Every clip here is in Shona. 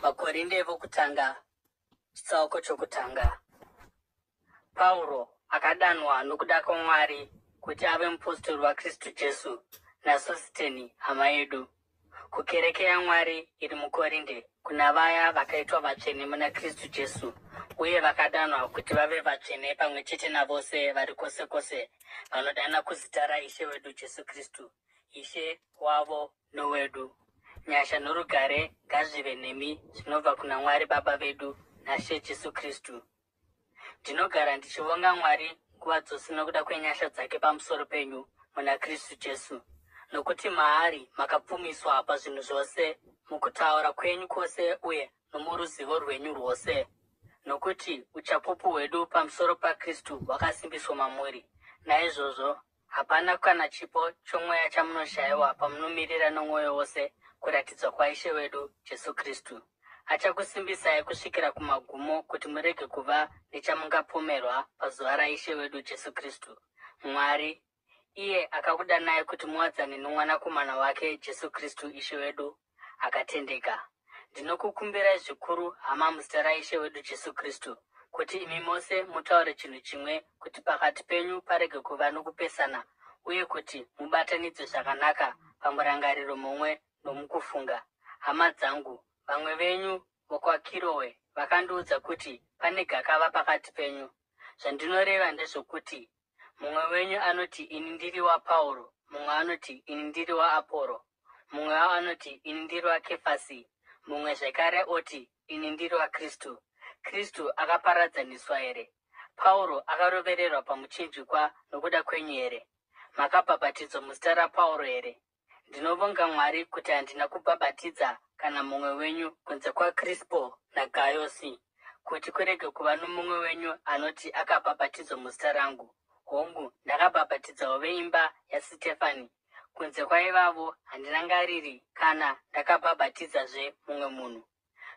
Vakorinde vokutanga chitsauko chokutanga. Pauro akadanwa nokuda kwaMwari kuti ave mupostori waKristu Jesu naSositeni hama yedu, kukereke yaMwari iri muKorinde, kuna vaya vakaitwa vatsvene muna Kristu Jesu uye vakadanwa kuti vave vatsvene pamwe chete navose vari kwose kwose vanodana kuzita raIshe wedu Jesu Kristu, Ishe wavo nowedu. Nyasha norugare ngazvive nemi zvinobva kuna Mwari Baba vedu naShe Jesu Kristu. Ndinogara ndichivonga Mwari nguva dzose nokuda kwenyasha dzake pamusoro penyu muna Kristu Jesu, nokuti maari makapfumiswa pazvinhu zvose, mukutaura kwenyu kwose uye nomuruzivo rwenyu rwose. Nokuti uchapupu hwedu pamusoro paKristu hwakasimbiswa mamuri. Naizvozvo hapana kana chipo chomweya chamunoshayiwa pamunomirira nomwoyo wose kuratidzwa kwaIshe wedu Jesu Kristu. Achakusimbisai kusvikira kumagumo kuti murege kuva nechamungapomerwa pazuva raIshe wedu Jesu Kristu. Mwari, iye akakudanai kuti muwadzane nomwanakomana wake Jesu Kristu Ishe wedu, akatendeka. Ndinokukumbirai zvikuru, hama, muzita raIshe wedu Jesu Kristu, kuti imi mose mutaure chinhu chimwe, kuti pakati penyu parege kuva nokupesana, uye kuti mubatanidzwe zvakanaka pamurangariro mumwe nomukufunga. Hama dzangu, vamwe venyu vokwaKirowe vakandiudza kuti pane gakava pakati penyu. Zvandinoreva ndezvokuti mumwe wenyu anoti ini ndiri waPauro, mumwe anoti ini ndiri waAporo, mumwe anoti ini ndiri waKefasi, mumwe zvekare oti ini ndiri waKristu. Kristu akaparadzaniswa here? Pauro akarovererwa pamuchinjikwa nokuda kwenyu here? Makabhabhatidzwa muzita raPauro here? Ndinovonga Mwari kuti handina kubhabhatidza kana mumwe wenyu kunze kwaKrispo naGayosi, kuti kurege kuva nomumwe wenyu anoti akabhabhatidzwa muzita rangu. Hongu, ndakabhabhatidzawo veimba yaSitefani. Kunze kwaivavo handirangariri kana ndakabhabhatidzazve mumwe munhu.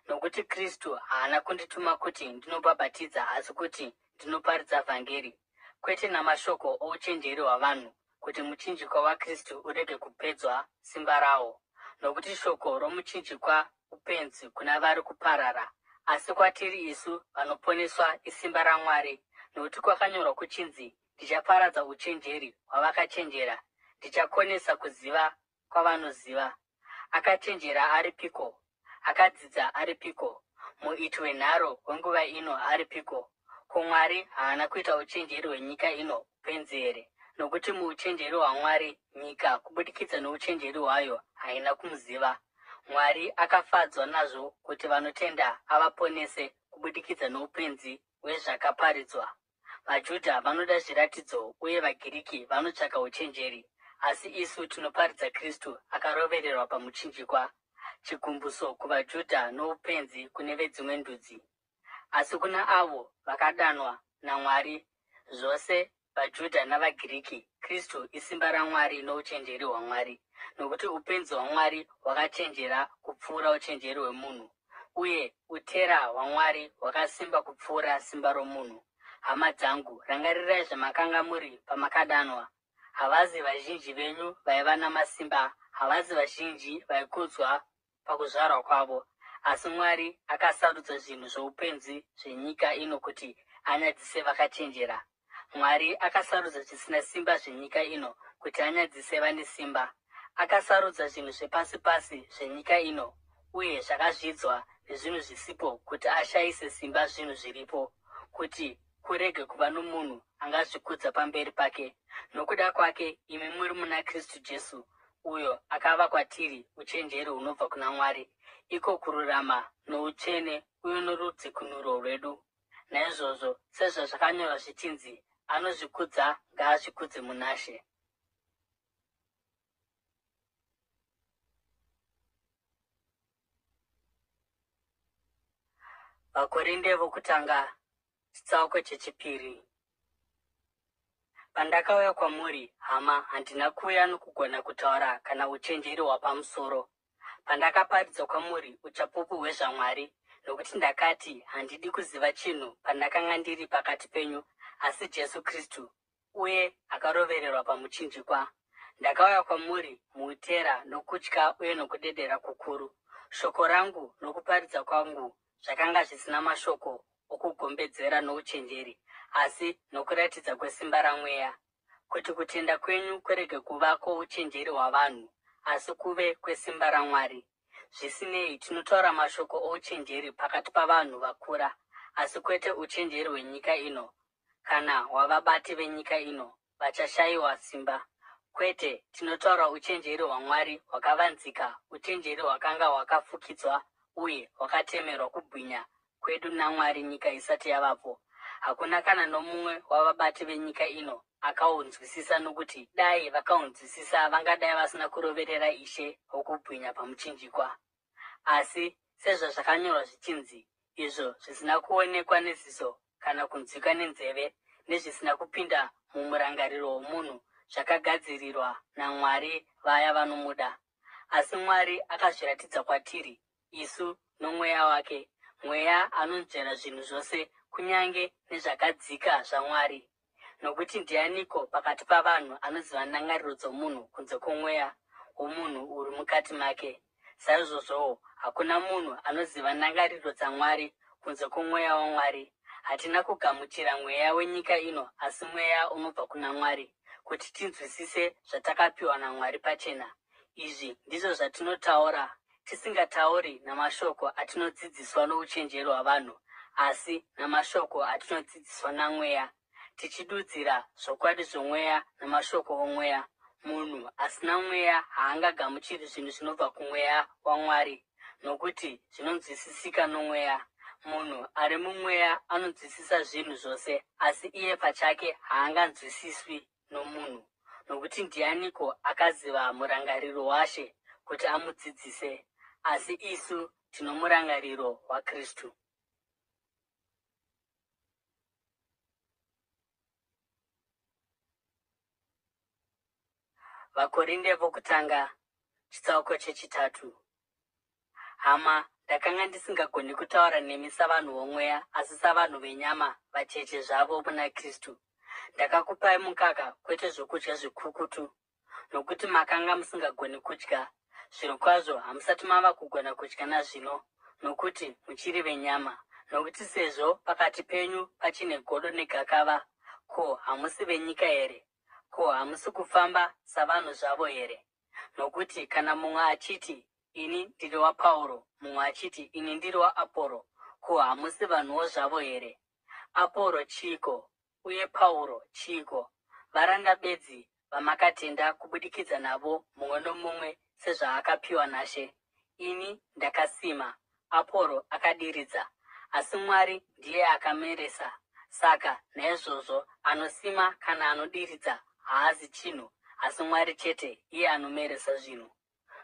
Nokuti Kristu haana kundituma kuti ndinobhabhatidza, asi kuti ndinoparidza vhangeri, kwete namashoko ouchenjeri hwavanhu, kuti muchinjikwa waKristu urege kupedzwa simba rawo. Nokuti shoko romuchinjikwa upenzi kuna vari kuparara, asi kwatiri isu vanoponeswa isimba raMwari. Nokuti kwakanyorwa kuchinzi, ndichaparadza uchenjeri hwavakachenjera, ndichakonesa kuziva kwavanoziva. Akachenjera aripiko? Akadzidza aripiko? Muiti wenharo wenguva ino aripiko? Ko, Mwari haana kuita uchenjeri hwenyika ino upenzi here? Nokuti muuchenjeri hwaMwari nyika kubudikidza nouchenjeri hwayo haina kumuziva. Mwari akafadzwa nazvo kuti vanotenda avaponese kubudikidza noupenzi hwezvakaparidzwa. VaJudha vanoda zviratidzo uye vaGiriki vanotsvaka uchenjeri, asi isu tinoparidza Kristu akarovererwa pamuchinjikwa, chigumbuso kuvaJudha noupenzi kune veDzimwe Ndudzi. Asi kuna avo vakadanwa naMwari, zvose vaJudha navaGiriki, Kristu isimba raMwari nouchenjeri hwaMwari. Nokuti upenzi hwaMwari hwakachenjera kupfuura uchenjeri hwemunhu, uye utera hwaMwari hwakasimba kupfuura simba romunhu. Hama dzangu, rangarirai zvamakanga muri pamakadanwa. Havazi vazhinji venyu vaiva namasimba, havazi vazhinji vaikudzwa pakuzvarwa kwavo, asi Mwari akasarudza zvinhu zvoupenzi zvenyika ino kuti anyadzise vakachenjera. Mwari akasarudza zvisina simba zvenyika ino kuti anyadzise vane simba. Akasarudza zvinhu zvepasi-pasi zvenyika ino uye zvakazvidzwa nezvinhu zvisipo kuti ashayise simba zvinhu zviripo, kuti kurege kuva nomunhu angazvikudza pamberi pake. Nokuda kwake imi muri muna Kristu Jesu, uyo akava kwatiri uchenjeri hunobva kuna Mwari, iko kururama noutsvene uye norudzikunuro rwedu. Naizvozvo, sezvazvakanyorwa zvichinzi, anozvikudza ngaazvikudze muna She. Vakorinde vokutanga chitsauko chechipiri. Pandakauya kwamuri, hama, handina kuuya nokugona kutaura kana uchenjeri hwapamusoro. Pandakaparidza kwamuri uchapupu hwezvaMwari, nokuti ndakati handidi kuziva chinhu pandakanga ndiri pakati penyu, asi Jesu Kristu, uye akarovererwa pamuchinjikwa. Ndakauya kwamuri muutera nokutya uye nokudedera kukuru. Shoko rangu nokuparidza kwangu zvakanga zvisina mashoko okugombedzera nouchenjeri, asi nokuratidza kwesimba ramweya, kuti kutenda kwenyu kurege kuva kwouchenjeri hwavanhu, asi kuve kwesimba raMwari. Zvisinei, tinotaura mashoko ouchenjeri pakati pavanhu vakura, asi kwete uchenjeri hwenyika ino, kana hwavabati venyika ino vachashayiwa simba. Kwete, tinotaura uchenjeri hwaMwari hwakavanzika, uchenjeri hwakanga hwakafukidzwa uye hwakatemerwa kubwinya kwedu naMwari nyika isati yavapo. Hakuna kana nomumwe wavabati venyika ino akaunzwisisa, nokuti dai vakaunzwisisa vangadai vasina kuroverera Ishe wokubwinya pamuchinjikwa. Asi sezvazvakanyorwa zvichinzi, izvo zvisina kuonekwa neziso kana kunzwika nenzeve, nezvisina kupinda mumurangariro womunhu, zvakagadzirirwa naMwari vaya vanomuda. Asi Mwari akazviratidza kwatiri, isu nomweya wake, mweya anonzvera zvinhu zvose, kunyange nezvakadzika zvaMwari. Nokuti ndianiko pakati pavanhu anoziva ndangariro dzomunhu kunze kwomweya womunhu uri mukati make? Saizvozvowo, hakuna munhu anoziva ndangariro dzaMwari kunze kwomweya waMwari. Hatina kugamuchira mweya wenyika ino, asi mweya unobva kuna Mwari, kuti tinzwisise zvatakapiwa naMwari pachena. Izvi ndizvo zvatinotaura, tisingatauri namashoko atinodzidziswa nouchenjeri hwavanhu, asi namashoko atinodzidziswa naMweya, tichidudzira zvokwadi zvomweya namashoko omweya. Munhu asina mweya haangagamuchiri zvinhu zvinobva kumweya waMwari, nokuti zvinonzwisisika nomweya. Munhu ari mumweya anonzwisisa zvinhu zvose, asi iye pachake haanganzwisiswi nomunhu, nokuti ndianiko akaziva murangariro waShe kuti amudzidzise? Asi isu tino murangariro waKristu. Vakorinde vokutanga, chitsauko chechitatu. Hama, ndakanga ndisingagoni kutaura nemi savanhu vomweya, asi savanhu venyama, vacheche zvavo muna Kristu. Ndakakupai mukaka, kwete zvokudya zvikukutu, nokuti makanga musingagoni kudya. Zvirokwazvo hamusati mava kugona kudya nazvino, nokuti muchiri venyama. Nokuti sezvo pakati penyu pachine godo negakava, ko, hamusi venyika here? Ko, hamusi kufamba savanhu zvavo here? Nokuti kana mumwe achiti, ini ndiri waPauro, mumwe achiti, ini ndiri waAporo, ko, hamusi vanhuwo zvavo here? Aporo chiiko, uye Pauro chiiko? Varanda bedzi vamakatenda kubudikidza navo mumwe nomumwe sezvaakapiwa naShe. Ini ndakasima, Aporo akadiridza, asi Mwari ndiye akameresa. Saka naizvozvo anosima kana anodiridza haazi chinhu, asi Mwari chete iye anomeresa zvinhu.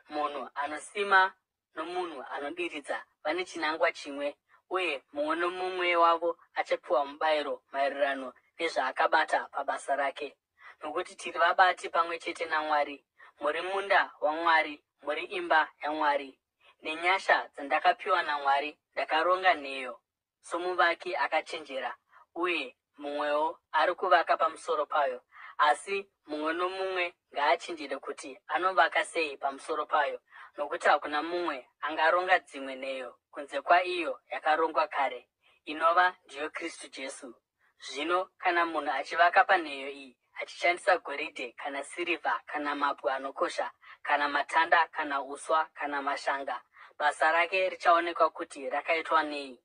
Munhu anosima nomunhu anodiridza vane chinangwa chimwe, uye mumwe nomumwe wavo achapiwa mubayiro maererano nezvaakabata pabasa rake. Nokuti tiri vabati pamwe chete naMwari, muri munda waMwari, muri imba yaMwari. Nenyasha dzandakapiwa naMwari ndakaronga nheyo somuvaki akachenjera, uye mumwewo ari kuvaka pamusoro payo. Asi mumwe nomumwe ngaachenjere kuti anovaka sei pamusoro payo, nokuti hakuna mumwe angaronga dzimwe nheyo kunze kwaiyo yakarongwa kare, inova ndiyo Kristu Jesu. Zvino kana munhu achivaka panheyo iyi, achishandisa goridhe kana sirivha kana mabwe anokosha, kana matanda kana uswa kana mashanga, basa rake richaonekwa kuti rakaitwa nei,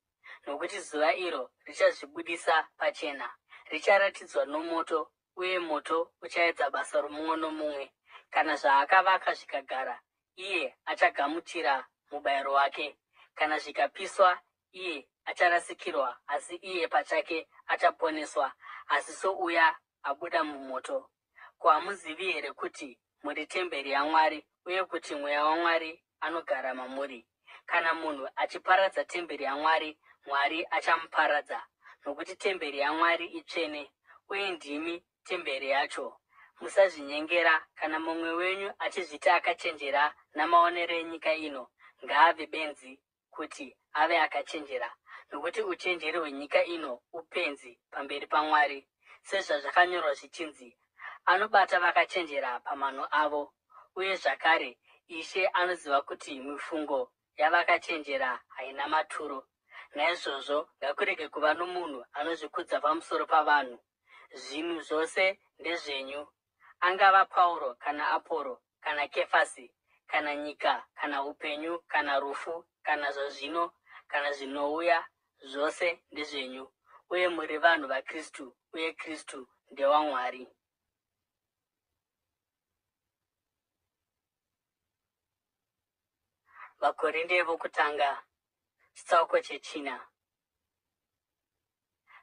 nokuti zuva iro richazvibudisa pachena. Richaratidzwa nomoto, uye moto uchaedza basa romumwe nomumwe. Kana zvaakavaka zvikagara, iye achagamuchira mubayiro wake. Kana zvikapiswa, iye acharasikirwa, asi iye pachake achaponeswa, asi souya abuda mumoto. Ko, hamuzivi here kuti muri temberi yaMwari, uye kuti mweya waMwari anogara mamuri? Kana munhu achiparadza temberi yaMwari, Mwari achamuparadza, nokuti temberi yaMwari itsvene, uye ndimi temberi yacho. Musazvinyengera. Kana mumwe wenyu achizviti akachenjera namaonero enyika ino, ngaave benzi kuti ave akachenjera, nokuti uchenjeri hwenyika ino upenzi pamberi paMwari. Sezvazvakanyorwa zvichinzi, anobata vakachenjera pamano avo. Uye zvakare, Ishe anoziva kuti mifungo yavakachenjera haina maturo. Naizvozvo ngakurege kuva nomunhu anozvikudza pamusoro pavanhu. Zvinhu zvose ndezvenyu, angava Pauro kana Aporo kana Kefasi kana nyika kana upenyu kana rufu kana zvazvino kana zvinouya, zvose ndezvenyu, uye muri vanhu vaKristu, uye Kristu ndewaMwari. Vakorinde vokutanga chitsauko chechina.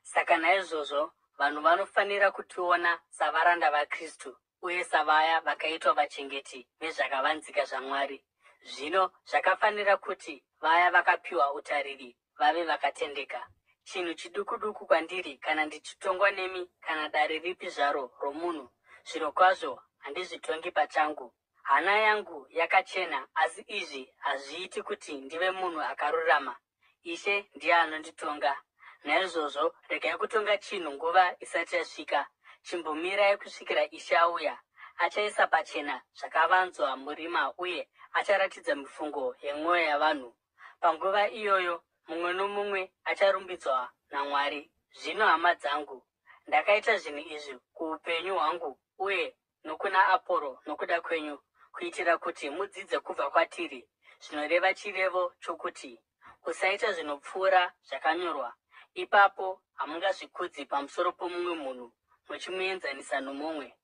Saka naizvozvo vanhu vanofanira kutiona savaranda vaKristu uye savaya vakaitwa vachengeti vezvakavanzika zvaMwari. Zvino zvakafanira kuti vaya vakapiwa utariri vave vakatendeka. Chinhu chiduku kwandiri kana ndichitongwa nemi kana dare ripi zvaro romunhu, zvirokwazvo handizvitongi pachangu. Hana yangu yakachena, asi izvi hazviiti kuti ndive munhu akarurama. Ishe ndiye anonditonga. Naizvozvo regai kutonga chinhu nguva isati yasvika. Chimbomirai kusvikira Ishe auya. Achaisa pachena zvakavanzwa murima uye acharatidza mifungo yemwoyo yavanhu. Panguva iyoyo mumwe nomumwe acharumbidzwa naMwari. Zvino hama dzangu, ndakaita zvinhu izvi kuupenyu hwangu uye nokuna Aporo nokuda kwenyu, kuitira kuti mudzidze kubva kwatiri. Zvinoreva chirevo chokuti kusaita zvinopfuura zvakanyorwa. Ipapo hamungazvikudzi pamusoro pomumwe munhu muchimuenzanisa nomumwe.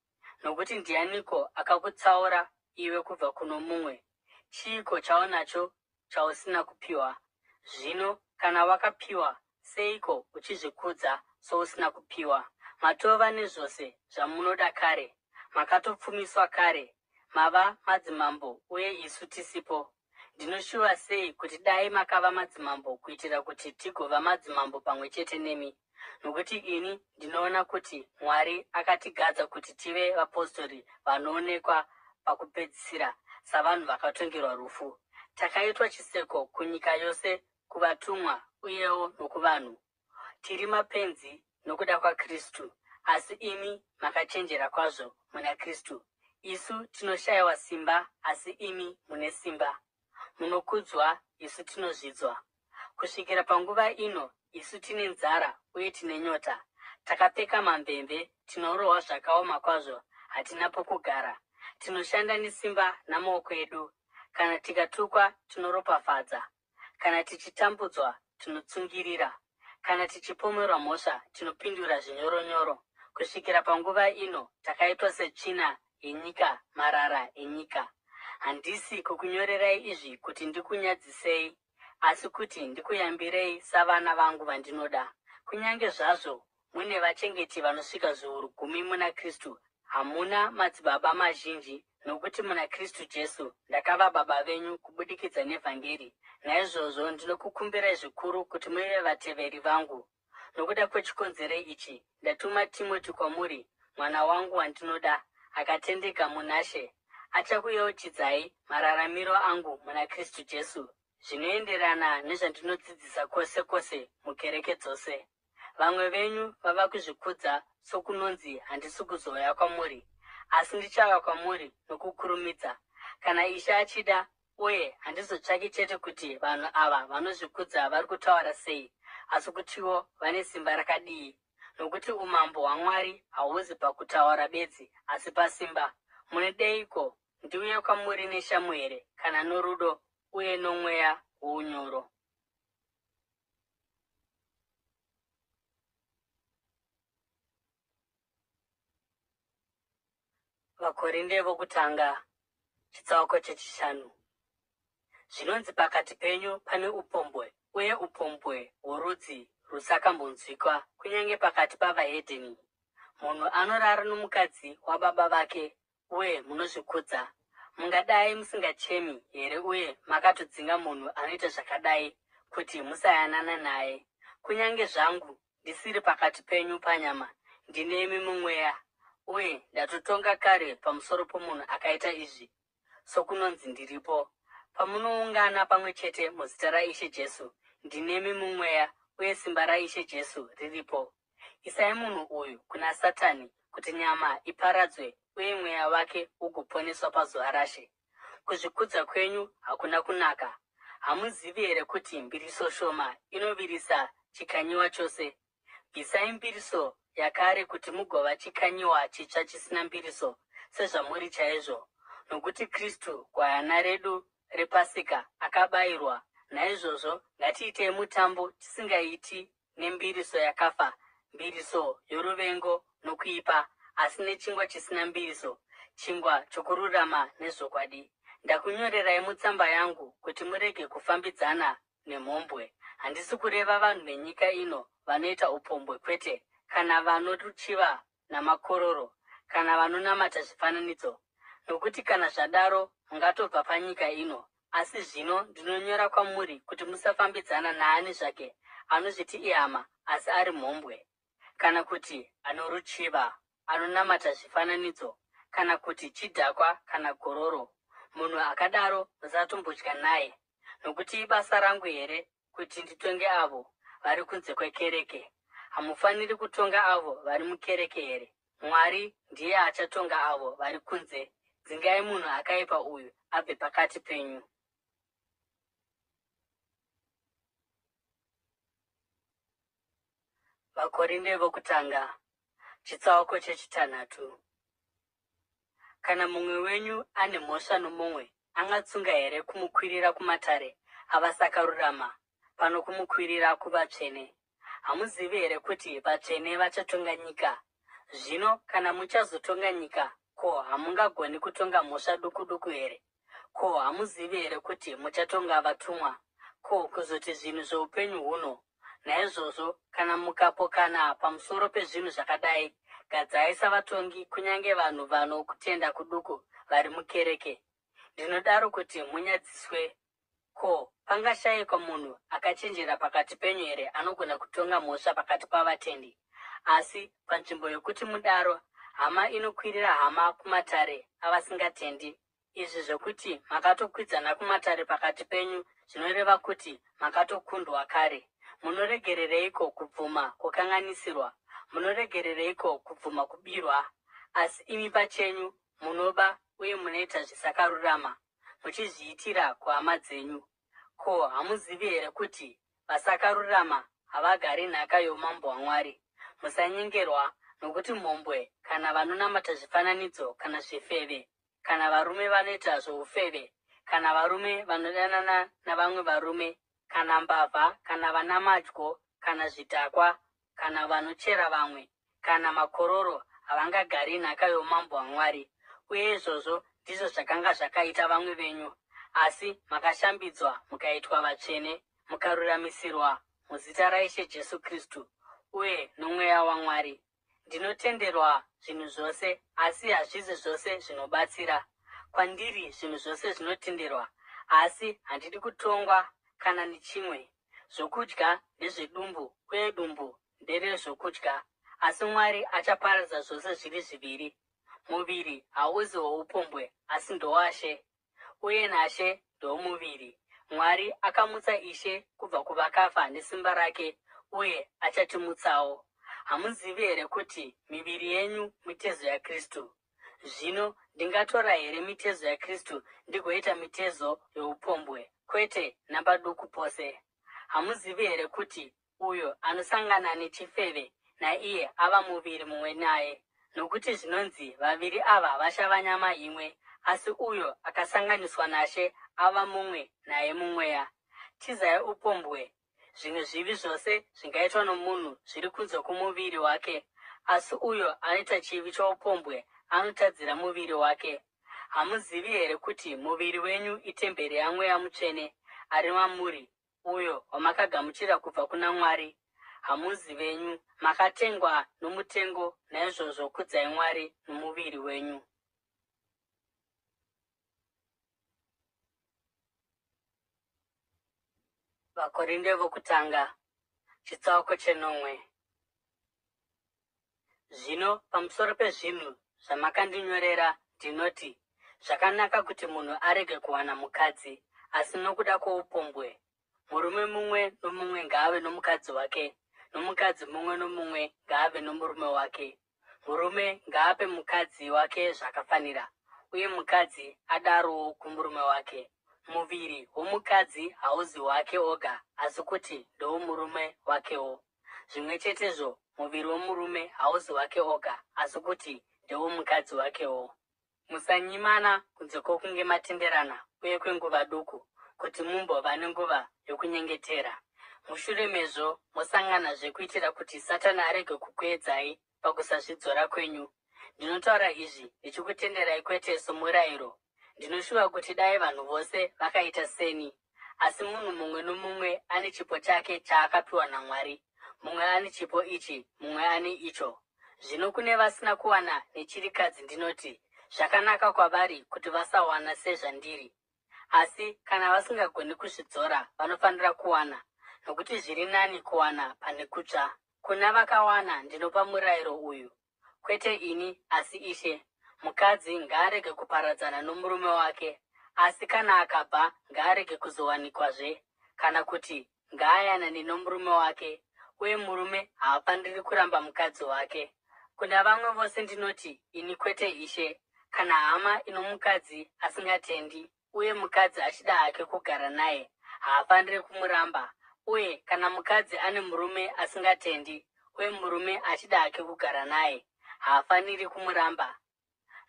Nokuti ndianiko akakutsaura iwe kubva kuno mumwe? Chiiko chaunacho chausina kupiwa? Zvino kana wakapiwa, seiko uchizvikudza sousina kupiwa? Matova nezvose zvamunoda kare, makatopfumiswa kare, mava madzimambo uye isu tisipo. Ndinoshuva sei kuti dai makava madzimambo kuitira kuti tigova madzimambo pamwe chete nemi. Nokuti ini ndinoona kuti Mwari akatigadza kuti tive vapostori vanoonekwa pakupedzisira savanhu vakatongerwa rufu. Takaitwa chiseko kunyika yose, kuvatumwa uyewo nokuvanhu. Tiri mapenzi nokuda kwaKristu, asi imi makachenjera kwazvo muna Kristu. Isu tinoshayiwa simba, asi imi mune simba. Munokudzwa, isu tinozvidzwa. Kusvikira panguva ino, isu tine nzara uye tine nyota. Takapfeka mamvemve, tinorohwa zvakaoma kwazvo, hatina pokugara. Tinoshanda nesimba namaoko edu. Kana tikatukwa, tinoropafadza. Kana tichitambudzwa, tinotsungirira. Kana tichipomerwa mhosva, tinopindura zvinyoronyoro. Kusvikira panguva ino, takaitwa setsvina yenyika, marara enyika. Handisi kukunyorerai izvi kuti ndikunyadzisei, asi kuti ndikuyambirei savana vangu vandinoda. Kunyange zvazvo mune vachengeti vanosvika zviuru 10 muna Kristu, hamuna madzibaba mazhinji, nokuti muna Kristu Jesu ndakava baba venyu kubudikidza nevhangeri. Naizvozvo ndinokukumbirai zvikuru kuti muve vateveri vangu. Nokuda kwechikonzero ichi, ndatuma Timoti kwamuri, mwana wangu wandinoda, akatendeka muna She. Achakuyeuchidzai mararamiro angu muna Kristu Jesu, zvinoenderana nezvandinodzidzisa kwose kwose mukereke dzose. Vamwe venyu vava kuzvikudza sokunonzi handisi kuzouya kwamuri, asi ndichauya kwamuri nokukurumidza. Kana Ishe achida, uye handizotsvaki chete kuti vanhu ava vanozvikudza vari kutaura sei, asi kutiwo vane simba rakadii. Nokuti umambo hwaMwari hahuzi pakutaura bedzi, asi pasimba. Munodeiko ndiuye kwamuri neshamu here, kana norudo uye nomweya wounyoro? Vakorinde vokutanga chitsauko chechishanu. Zvinonzi pakati penyu pane upombwe, uye upombwe hworudzi rusakambonzwikwa, kunyange pakati pavahedheni. Munhu anorara nomukadzi wababa vake, uye munozvikudza. Mungadai musingachemi here uye makatodzinga munhu anoita zvakadai kuti musayanana naye? Kunyange zvangu ndisiri pakati penyu panyama, ndinemi mumweya, uye ndatotonga kare pamusoro pomunhu akaita izvi, sokunonzi ndiripo. Pamunoungana pamwe chete muzita raIshe Jesu, ndinemi mumweya, uye simba raIshe Jesu riripo. Isai munhu uyu kuna Satani, kuti nyama iparadzwe uye mweya wake ugoponeswa pazuva raShe. Kuzvikudza kwenyu hakuna kunaka. Hamuzivi here kuti mbiriso shoma inovirisa chikanyiwa chose? Bvisai mbiriso yakare kuti mugova chikanyiwa chitsva chisina mbiriso, sezvamuri chaizvo. Nokuti Kristu gwayana redu repasika akabayirwa. Naizvozvo ngatiitei mutambo tisingaiti nembiriso yakafa, mbiriso yoruvengo nokuipa, asi nechingwa chisina mbiriso, chingwa chokururama nezvokwadi. Ndakunyorerai mutsamba yangu kuti murege kufambidzana nemhombwe. Handisi kureva vanhu venyika ino vanoita upombwe, kwete, kana vanoruchiva namakororo, kana vanonamata zvifananidzo. Nokuti kana zvadaro mungatobva panyika ino. Asi zvino ndinonyora kwamuri kuti musafambidzana naani zvake anozviti ihama asi ari mhombwe, kana kuti anoruchiva, anonamata zvifananidzo, kana kuti chidhakwa kana gororo. Munhu akadaro musatombodya naye. Nokuti ibasa rangu here kuti nditonge avo vari kunze kwekereke? Hamufaniri kutonga avo vari mukereke here? Mwari ndiye achatonga avo vari kunze. Dzingai munhu akaipa uyu abve pakati penyu. Vakorinde vokutanga, chitsauko chechitatu. Kana mumwe wenyu ane mhosva nomumwe, angatsunga here kumukwirira kumatare avasakarurama pano kumukwirira kuvatsvene? Hamuzivi here kuti vatsvene vachatonga nyika? Zvino kana muchazotonga nyika, ko, hamungagoni kutonga mhosva duku duku here? Ko, hamuzivi here kuti muchatonga vatumwa? Ko, kuzoti zvinhu zvoupenyu huno? Naizvozvo, kana mukapokana pamusoro pezvinhu zvakadai, gadzai savatongi kunyange vanhu vano kutenda kuduku vari mukereke. Ndinodaro kuti munyadziswe. Ko, pangashayikwa munhu akachenjera pakati penyu here anogona kutonga mhosva pakati pavatendi? Asi panzvimbo yokuti mudaro, hama inokwirira hama kumatare avasingatendi. Izvi zvokuti makatokwidzana kumatare pakati penyu zvinoreva kuti makatokundwa kare. Munoregerereiko kubvuma kukanganisirwa? Munoregerereiko kubvuma kubirwa? Asi imi pachenyu munoba uye munoita zvisakarurama, muchizviitira kuhama dzenyu. Ko, hamuzivi here kuti vasakarurama havagari nhaka youmambo hwaMwari? Musanyengerwa, nokuti mhombwe, kana vanonamata zvifananidzo kana zvifeve, kana varume vanoita zvoufeve, kana varume vanodanana navamwe varume, kana mbavha, kana vanamadyo, kana zvidhakwa, kana vanochera vamwe, kana makororo, havangagari nhaka youmambo hwaMwari. Uye izvozvo ndizvo zvakanga zvakaita vamwe venyu. Asi makashambidzwa mukaitwa vatsvene, mukaruramisirwa muzita raIshe Jesu Kristu, uye noMweya waMwari. Ndinotenderwa zvinhu zvose, asi hazvisi zvose zvinobatsira. Kwandiri zvinhu zvose zvinotenderwa, asi handidi kutongwa kana nechimwe. Zvokudya ndezvedumbu, uye dumbu nderezvokudya. Asi Mwari achaparadza zvose zviri zviviri. Muviri hauzi woupombwe, asi ndowaShe, uye naShe ndowomuviri. Mwari akamutsa Ishe kubva kuvakafa nesimba rake, uye achatimutsawo. Hamuzivi here kuti miviri yenyu mitezo yaKristu? Zvino ndingatora here mitezo yaKristu ndigoita mitezo youpombwe? Kwete, napaduku pose. Hamuzivi here kuti uyo anosangana nechifeve naiye ava muviri mumwe naye? Nokuti zvinonzi vaviri ava vachava nyama imwe, asi uyo akasanganiswa naShe ava mumwe naye mumweya. Tizai upombwe. Zvimwe zvivi zvose zvingaitwa nomunhu zviri kunze kwomuviri wake, asi uyo anoita chivi choupombwe anotadzira muviri wake. Hamuzivi here kuti muviri wenyu itemberi yaMweya Mutsvene ari mamuri, uyo wamakagamuchira kubva kuna Mwari? Hamuzi venyu, makatengwa nomutengo, naizvozvo kudzai Mwari nomuviri wenyu. Vakorinde vokutanga, chitsauko 9. Zvino pamusoro pezvinhu zvamakandinyorera ndinoti, zvakanaka kuti munhu arege kuwana mukadzi, asi nokuda kwoupombwe. Murume mumwe nomumwe ngaave nomukadzi wake, nomukadzi mumwe nomumwe ngaave nomurume wake. Murume ngaape mukadzi wake zvakafanira, uye mukadzi adarowo kumurume wake. Muviri womukadzi hauzi wake oga, asi kuti ndewomurume wakewo. Zvimwe chetezvo, muviri womurume hauzi wake oga, asi kuti ndewomukadzi wakewo. Musanyimana kunze kwokunge matenderana uye kwenguva duku, kuti mumbova nenguva yokunyengetera. Mushure mezvo mosanganazve kuitira kuti Satani arege kukuedzai pakusazvidzora kwenyu. Ndinotaura izvi ndichikutenderai kwete somurayiro. Ndinoshuva kuti dai vanhu vose vakaita seni, asi munhu mumwe nomumwe ane chipo chake chaakapiwa naMwari. Mumwe ane chipo ichi, mumwe ane icho. Zvino kune vasina kuwana nechirikadzi ndinoti, zvakanaka kwavari kuti vasawana sezvandiri. Asi kana vasingagoni kuzvidzora, vanofanira kuwana, nokuti zviri nani kuwana pane kutsva. Kuna vakawana ndinopa murayiro uyu, kwete ini asi Ishe: mukadzi ngaarege kuparadzana nomurume wake, asi kana akabva ngaarege kuzowanikwazve, kana kuti ngaayanane nomurume wake, uye murume haafaniri kuramba mukadzi wake. Kuna vamwe vose ndinoti, ini kwete Ishe: kana hama ino mukadzi asingatendi, uye mukadzi achida hake kugara naye, haafaniri kumuramba. Uye kana mukadzi ane murume asingatendi, uye murume achida hake kugara naye, haafaniri kumuramba.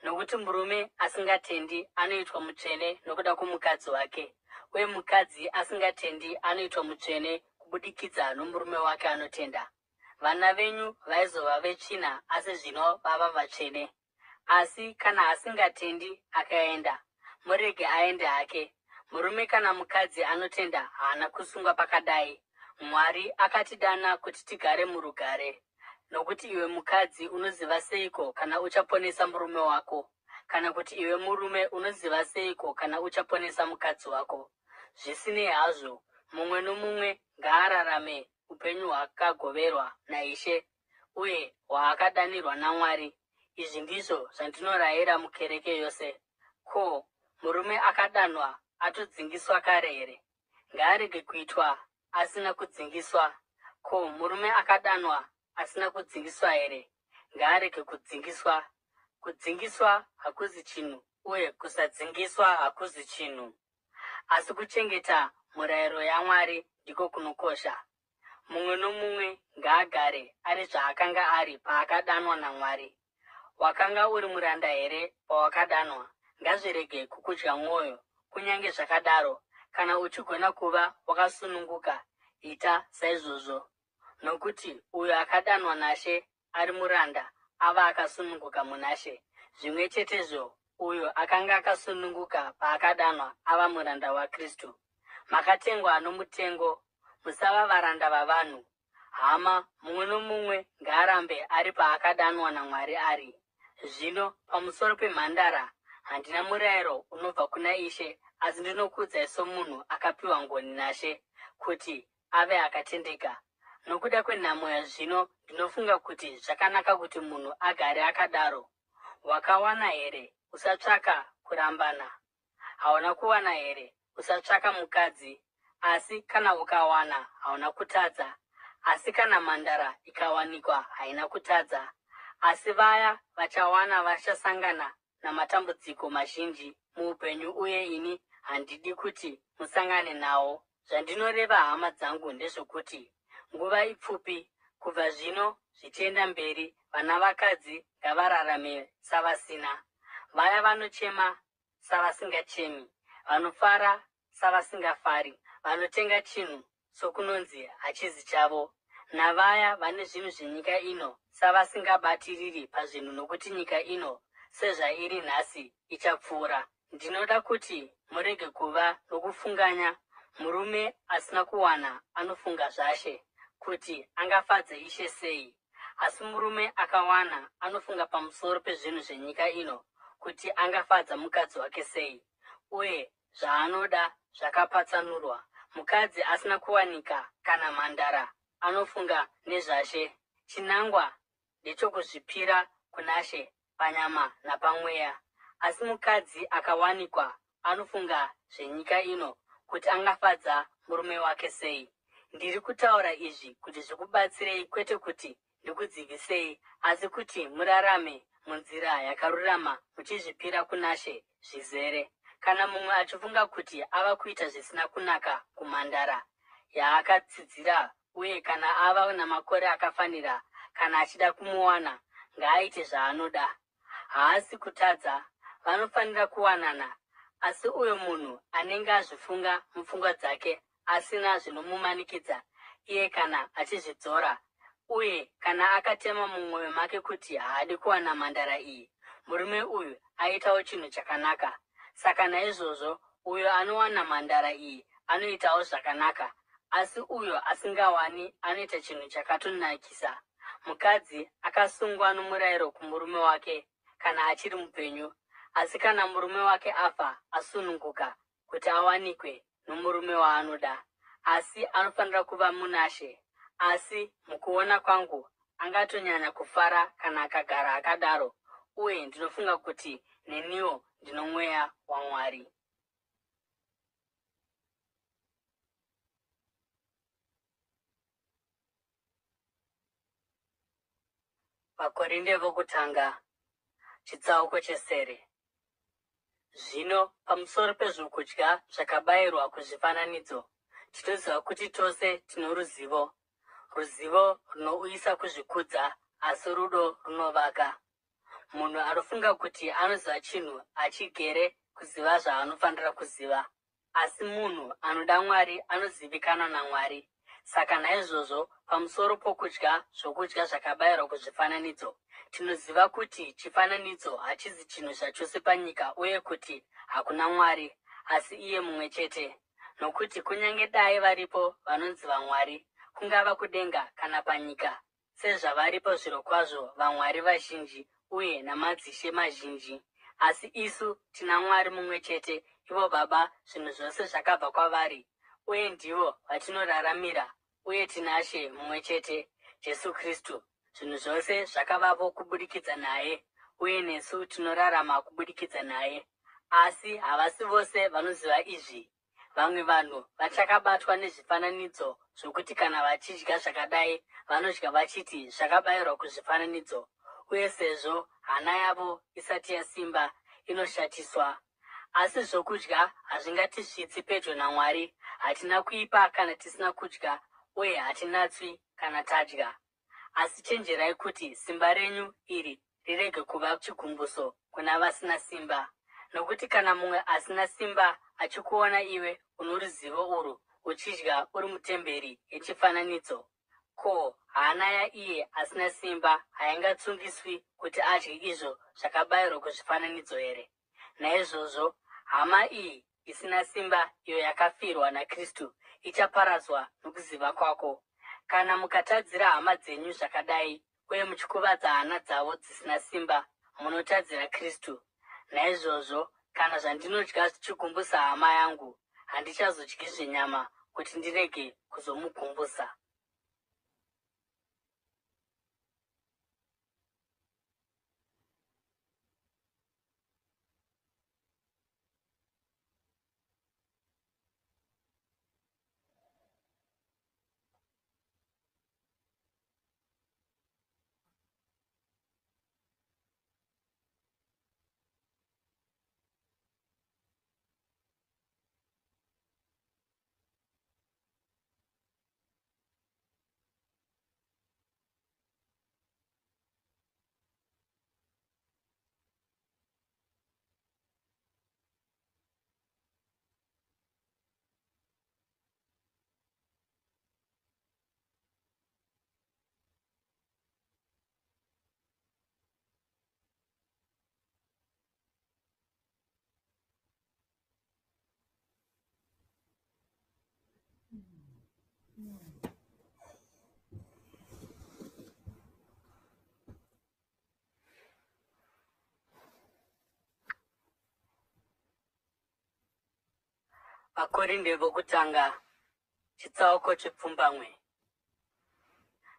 Nokuti murume asingatendi anoitwa mutsvene nokuda kwomukadzi wake, uye mukadzi asingatendi anoitwa mutsvene kubudikidza nomurume wake anotenda. Vana venyu vaizova vetsvina, asi zvino vava vatsvene. Asi kana asingatendi akaenda, murege aende hake. Murume kana mukadzi anotenda haana kusungwa pakadai. Mwari akatidana kuti tigare murugare. Nokuti iwe mukadzi unoziva seiko kana uchaponesa murume wako? Kana kuti iwe murume unoziva seiko kana uchaponesa mukadzi wako? Zvisinei hazvo, mumwe nomumwe ngaararame upenyu hwaakagoverwa naIshe uye hwaakadanirwa naMwari. Izvi ndizvo zvandinorayira mukereke yose. Ko, murume akadanwa atodzingiswa kare here? Ngaarege kuitwa asina kudzingiswa. Ko, murume akadanwa asina kudzingiswa here? Ngaarege kudzingiswa. Kudzingiswa hakuzi chinhu, uye kusadzingiswa hakuzi chinhu. Asi kuchengeta murayiro yaMwari ndiko kunokosha. Mumwe nomumwe ngaagare ari zvaakanga ari paakadanwa naMwari. Wakanga uri muranda here pawakadanwa? Ngazvirege kukudya mwoyo. Kunyange zvakadaro, kana uchigona kuva wakasununguka, ita saizvozvo. Nokuti uyo akadanwa naShe ari muranda ava akasununguka munaShe. Zvimwe chetezvo, uyo akanga akasununguka paakadanwa ava muranda waKristu. Makatengwa nomutengo, musava varanda vavanhu. Hama, mumwe nomumwe ngaarambe ari paakadanwa naMwari ari. Zvino pamusoro pemhandara, handina murayiro unobva kuna Ishe, asi ndinokuudzai somunhu akapiwa ngoni naShe, kuti ave akatendeka. Nokuda kwenhamo yazvino, ndinofunga kuti zvakanaka kuti munhu agare akadaro. Wakawana here? Usatsvaka kurambana. Hauna kuwana here? Usatsvaka mukadzi. Asi kana ukawana, hauna kutadza. Asi kana mhandara ikawanikwa, haina kutadza. Asi vaya vachawana vachasangana namatambudziko mazhinji muupenyu, uye ini handidi kuti musangane nawo. Zvandinoreva hama dzangu ndezvokuti nguva ipfupi kubva zvino zvichienda mberi, vana vakadzi ngavararame savasina. Vaya vanochema savasingachemi, vanofara savasingafari, vanotenga chinhu sokunonzi hachizi chavo, navaya vane zvinhu zvenyika ino savasingabatiriri pazvinhu, nokuti nyika ino sezvairi nhasi ichapfuura. Ndinoda kuti murege kuva nokufunganya. Murume asina kuwana anofunga zvaShe, kuti angafadze Ishe sei. Asi murume akawana anofunga pamusoro pezvinhu zvenyika ino, kuti angafadza mukadzi wake sei. Uye zvaanoda zvakapatsanurwa. Mukadzi asina kuwanika kana mhandara anofunga nezvaShe. Chinangwa ndechokuzvipira kunaShe panyama napamweya. Asi mukadzi akawanikwa anofunga zvenyika ino, kuti angafadza murume wake sei. Ndiri kutaura izvi kuti zvikubatsirei, kwete kuti ndikudzivisei, asi kuti murarame munzira yakarurama muchizvipira kunaShe zvizere. Kana mumwe achifunga kuti ava kuita zvisina kunaka kumhandara yaakatsidzira, uye kana ava namakore akafanira, kana achida kumuwana, ngaaite zvaanoda. Haasi kutadza, vanofanira kuwanana. Asi uyo munhu anenge azvifunga mupfungwa dzake asina zvinomumanikidza, iye kana achizvidzora, uye kana akatema mumwoyo make kuti haadi kuwana mhandara iyi, murume uyu aitawo chinhu chakanaka. Saka naizvozvo, uyo anowana mhandara iyi anoitawo zvakanaka, asi uyo asingawani anoita chinhu chakatonakisa. Mukadzi akasungwa nomurayiro kumurume wake kana achiri mupenyu, asi kana murume wake afa asununguka kuti awanikwe nomurume waanoda, asi anofanira kuva munashe. Asi mukuona kwangu, angatonyanya kufara kana akagara akadaro, uye ndinofunga kuti neniwo ndino mweya waMwari. Vakorinde vokutanga, chitsauko chesere. Zvino pamusoro pezvokudya zvakabayirwa kuzvifananidzo, tinoziva kuti tose tino ruzivo. Ruzivo runouyisa kuzvikudza, asi rudo runovaka. Munhu anofunga kuti anoziva chinhu achigere kuziva zvaanofanira kuziva. Asi munhu anoda Mwari anozivikanwa naMwari. Saka naizvozvo, pamusoro pokudya zvokudya zvakabayirwa kuzvifananidzo, tinoziva kuti chifananidzo hachizi chinhu zvachose panyika, uye kuti hakuna Mwari, asi iye mumwe chete. Nokuti kunyange dai varipo vanonzi vaMwari, kungava kudenga kana panyika, sezvavaripo zvirokwazvo vamwari vazhinji uye namadzishe mazhinji. Asi isu tina Mwari mumwe chete, ivo Baba, zvinhu zvose zvakabva kwavari, uye ndivo vatinoraramira, uye tina She mumwe chete, Jesu Kristu. Zvinhu zvose zvakavapo kubudikidza naye, uye nesu tinorarama kubudikidza naye. Asi havasi vose vanoziva izvi. Vamwe vanhu vachakabatwa nezvifananidzo zvokuti kana vachidya zvakadai, vanodya vachiti zvakabayirwa kuzvifananidzo. Uye sezvo hana yavo isati yasimba, inoshatiswa. Asi zvokudya hazvingatisvitsi pedyo naMwari. Hatina kuipa kana tisina kudya, uye hatinatswi kana tadya. Asi chenjerai kuti simba renyu iri rirege kuva chigumbuso kuna vasina simba. Nokuti kana mumwe asina simba achikuona iwe uno ruzivo urwu uchidya uri mutemberi yechifananidzo, ko, hana yaiye asina simba haingatsungiswi kuti adye izvo zvakabayirwa kuzvifananidzo here? Naizvozvo, hama iyi isina simba, iyo yakafirwa naKristu, ichaparadzwa nokuziva kwako. Kana mukatadzira hama dzenyu zvakadai, uye muchikuvadza hana dzavo dzisina simba, munotadzira Kristu. Naizvozvo, kana zvandinodya zvichigumbusa hama yangu, handichazodyizve nyama kuti ndirege kuzomugumbusa. Vakorinde vokutanga, chitsauko chepfumbamwe.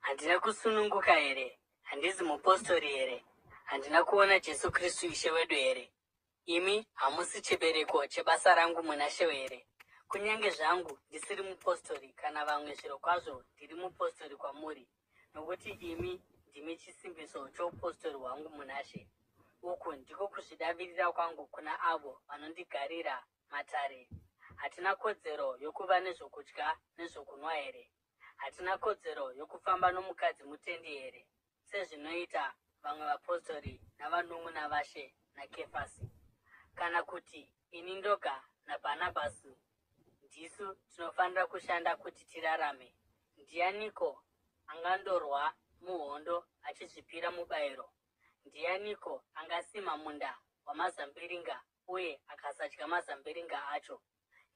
Handina kusununguka here? Handizi mupostori here? Handina kuona Jesu Kristu Ishe wedu here? Imi hamusi chibereko chebasa rangu muna She here? Kunyange zvangu ndisiri mupostori, kana vamwe zvirokwazvo ndiri mupostori kwamuri, nokuti imi ndimi chisimbiso choupostori hwangu muna She. Uku ndiko kuzvidavirira kwangu kuna avo vanondigarira matare. Hatina kodzero yokuva nezvokudya nezvokunwa here? Hatina kodzero yokufamba nomukadzi mutendi here, sezvinoita vamwe vapostori navanun'una vaShe naKefasi? Kana kuti ini ndoga naBhanabhasi ndisu tinofanira kushanda kuti tirarame? Ndianiko angandorwa muhondo achizvipira mubayiro? Ndianiko angasima munda wamazambiringa uye akasadya mazambiringa acho?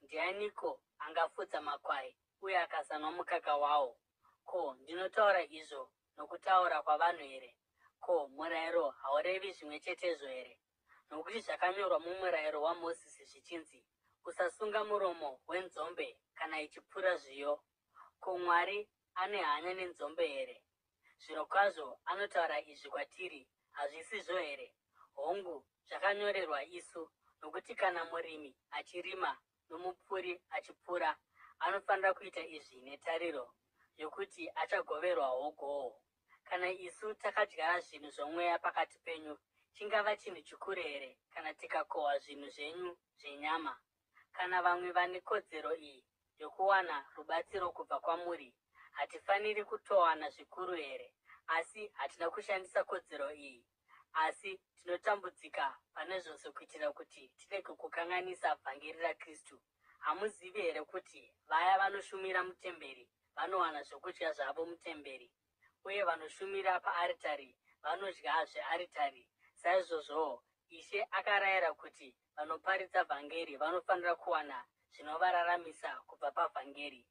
Ndianiko angafudza makwai uye akasanwa mukaka wawo? Ko, ndinotaura izvo nokutaura kwavanhu here? Ko, murayiro haurevi zvimwe chetezvo here? Nokuti zvakanyorwa mumurayiro waMozisi zvichinzi, usasunga muromo wenzombe kana ichipura zviyo. Ko, Mwari ane hanya nenzombe here? Zvirokwazvo anotaura izvi kwatiri, hazvisizvo here? Hongu, zvakanyorerwa isu, nokuti kana murimi achirima nomupfuri achipura, anofanira kuita izvi netariro yokuti achagoverwawo gohwo. Kana isu takadyara zvinhu zvomweya pakati penyu, chingava chinhu chikuru here kana tikakohwa zvinhu zvenyu zvenyama? Kana vamwe vane kodzero iyi yokuwana rubatsiro kubva kwamuri, hatifaniri kutowana zvikuru here? Asi hatina kushandisa kodzero iyi, asi tinotambudzika pane zvose kuitira kuti tirege kukanganisa vhangeri raKristu. Hamuzivi here kuti vaya vanoshumira mutemberi vanowana zvokudya zvavo mutemberi, uye vanoshumira paaritari vanodya zvearitari? Saizvozvowo Ishe akarayira kuti vanoparidza vhangeri vanofanira kuwana zvinovararamisa kubva pavhangeri.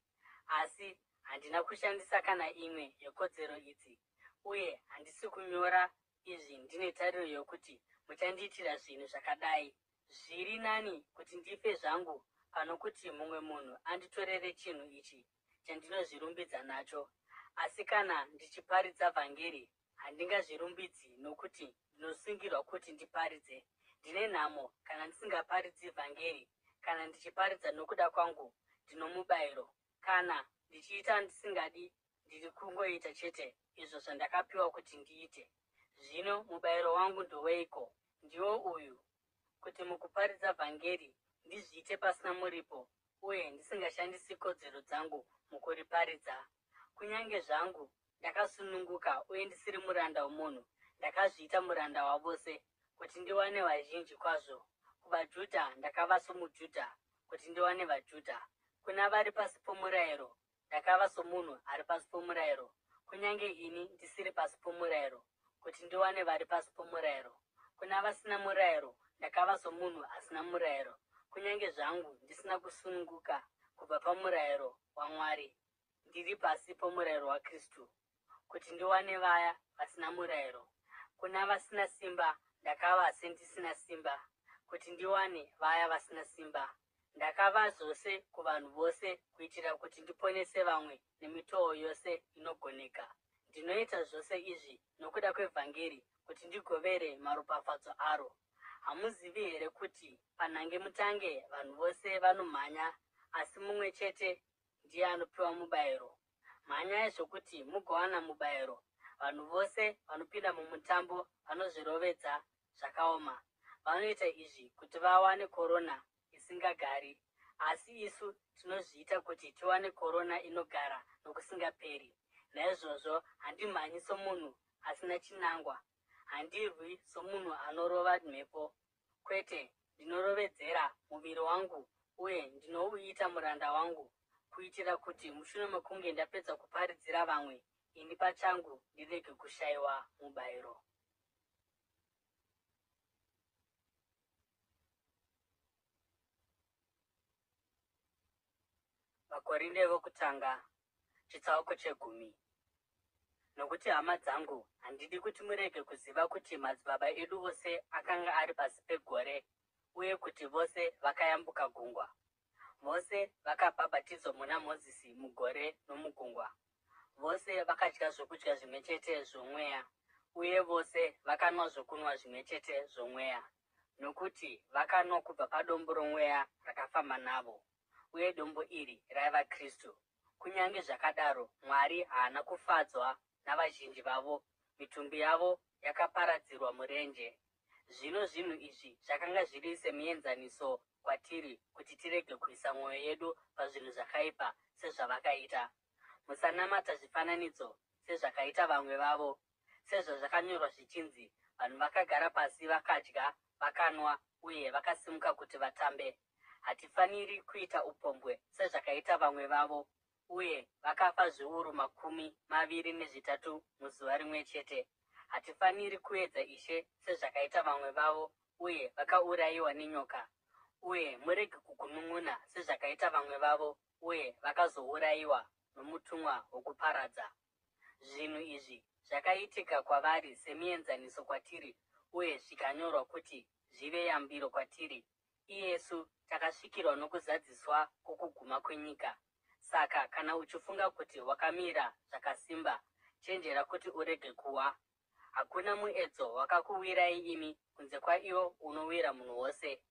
Asi handina kushandisa kana imwe yekodzero idzi, uye handisi kunyora izvi ndine tariro yokuti muchandiitira zvinhu zvakadai. Zviri nani kuti ndife zvangu pano kuti mumwe munhu anditorere chinhu ichi chandinozvirumbidza nacho. Asi kana ndichiparidza vhangeri, handingazvirumbidzi nokuti ndinosungirwa kuti ndiparidze. Ndine nhamo kana ndisingaparidzi vhangeri. Kana ndichiparidza nokuda kwangu, ndino mubayiro. Kana ndichiita ndisingadi, ndiri kungoita chete izvo zvandakapiwa kuti ndiite. Zvino mubayiro wangu ndoweiko? Ndiwo uyu, kuti mukuparidza vhangeri ndizviite pasina muripo, uye ndisingashandisi kodzero dzangu mukuriparidza. Kunyange zvangu ndakasununguka uye ndisiri muranda womunhu, ndakazviita muranda wavose kuti ndiwane vazhinji kwazvo. KuvaJudha ndakava somuJudha kuti ndiwane vaJudha. Kuna vari pasi pomurayiro ndakava somunhu ari pasi pomurayiro, kunyange ini ndisiri pasi pomurayiro, kuti ndiwane vari pasi pomurayiro. Kuna vasina murayiro ndakava somunhu asina murayiro, kunyange zvangu ndisina kusununguka kubva pamurayiro waMwari, ndiri pasi pomurayiro waKristu, kuti ndiwane vaya vasina murayiro. Kuna vasina simba ndakava sendisina simba, kuti ndiwane vaya vasina simba. Ndakava zvose kuvanhu vose kuitira kuti ndiponese vamwe nemitoo yose inogoneka. Ndinoita zvose izvi nokuda kwevhangeri, kuti ndigovere maropafadzo aro. Hamuzivi here kuti panhange mutange vanhu vose vanomhanya, asi mumwe chete ndiye anopiwa mubayiro? Mhanyai zvokuti mugowana mubayiro. Vanhu vose vanopinda mumutambo vanozvirovedza zvakaoma. Vanoita izvi kuti vawane korona isingagari, asi isu tinozviita kuti tiwane korona inogara nokusingaperi. Naizvozvo handimhanyi somunhu asina chinangwa, handirwi somunhu anorova mhepo. Kwete, ndinorovedzera muviri wangu uye ndinouita muranda wangu, kuitira kuti mushure mekunge ndapedza kuparidzira vamwe, ini pachangu ndirege kushayiwa mubayiro. Vakorinde vokutanga, chitsauko 10. Nokuti hama dzangu, handidi kuti murege kuziva kuti madzibaba edu ose akanga ari pasi pegore, uye kuti vose vakayambuka gungwa. Vose vakabhabhatidzwa muna Mozisi mugore nomugungwa. Vose vakadya zvokudya zvimwe chete zvomweya, uye vose vakanwa zvokunwa zvimwe chete zvomweya, nokuti vakanwa kubva padombo romweya rakafamba navo, uye dombo iri raiva Kristu. Kunyange zvakadaro, Mwari haana kufadzwa navazhinji vavo, mitumbi yavo yakaparadzirwa murenje. Zvino zvinhu izvi zvakanga zviri semienzaniso kwatiri kuti tirege kuisa mwoyo yedu pazvinhu zvakaipa sezvavakaita. Musanamata zvifananidzo sezvakaita vamwe vavo, sezvo zvakanyorwa zvichinzi, vanhu vakagara pasi vakadya, vakanwa uye vakasimuka kuti vatambe. Hatifaniri kuita upombwe sezvakaita vamwe vavo, uye vakafa zviuru 23 muzuva rimwe chete. Hatifaniri kuedza Ishe sezvakaita vamwe vavo, uye vakaurayiwa nenyoka. Uye murege kugunun'una sezvakaita vamwe vavo, uye vakazourayiwa nomutumwa wokuparadza. Zvinhu izvi zvakaitika kwavari semienzaniso kwatiri, uye zvikanyorwa kuti zvive yambiro kwatiri. Iyesu takasvikirwa nokuzadziswa kwokuguma kwenyika. Saka kana uchifunga kuti wakamira zvakasimba, chenjera kuti urege kuwa. Hakuna muedzo wakakuwirai imi kunze kwaiwo unowira munhu wose.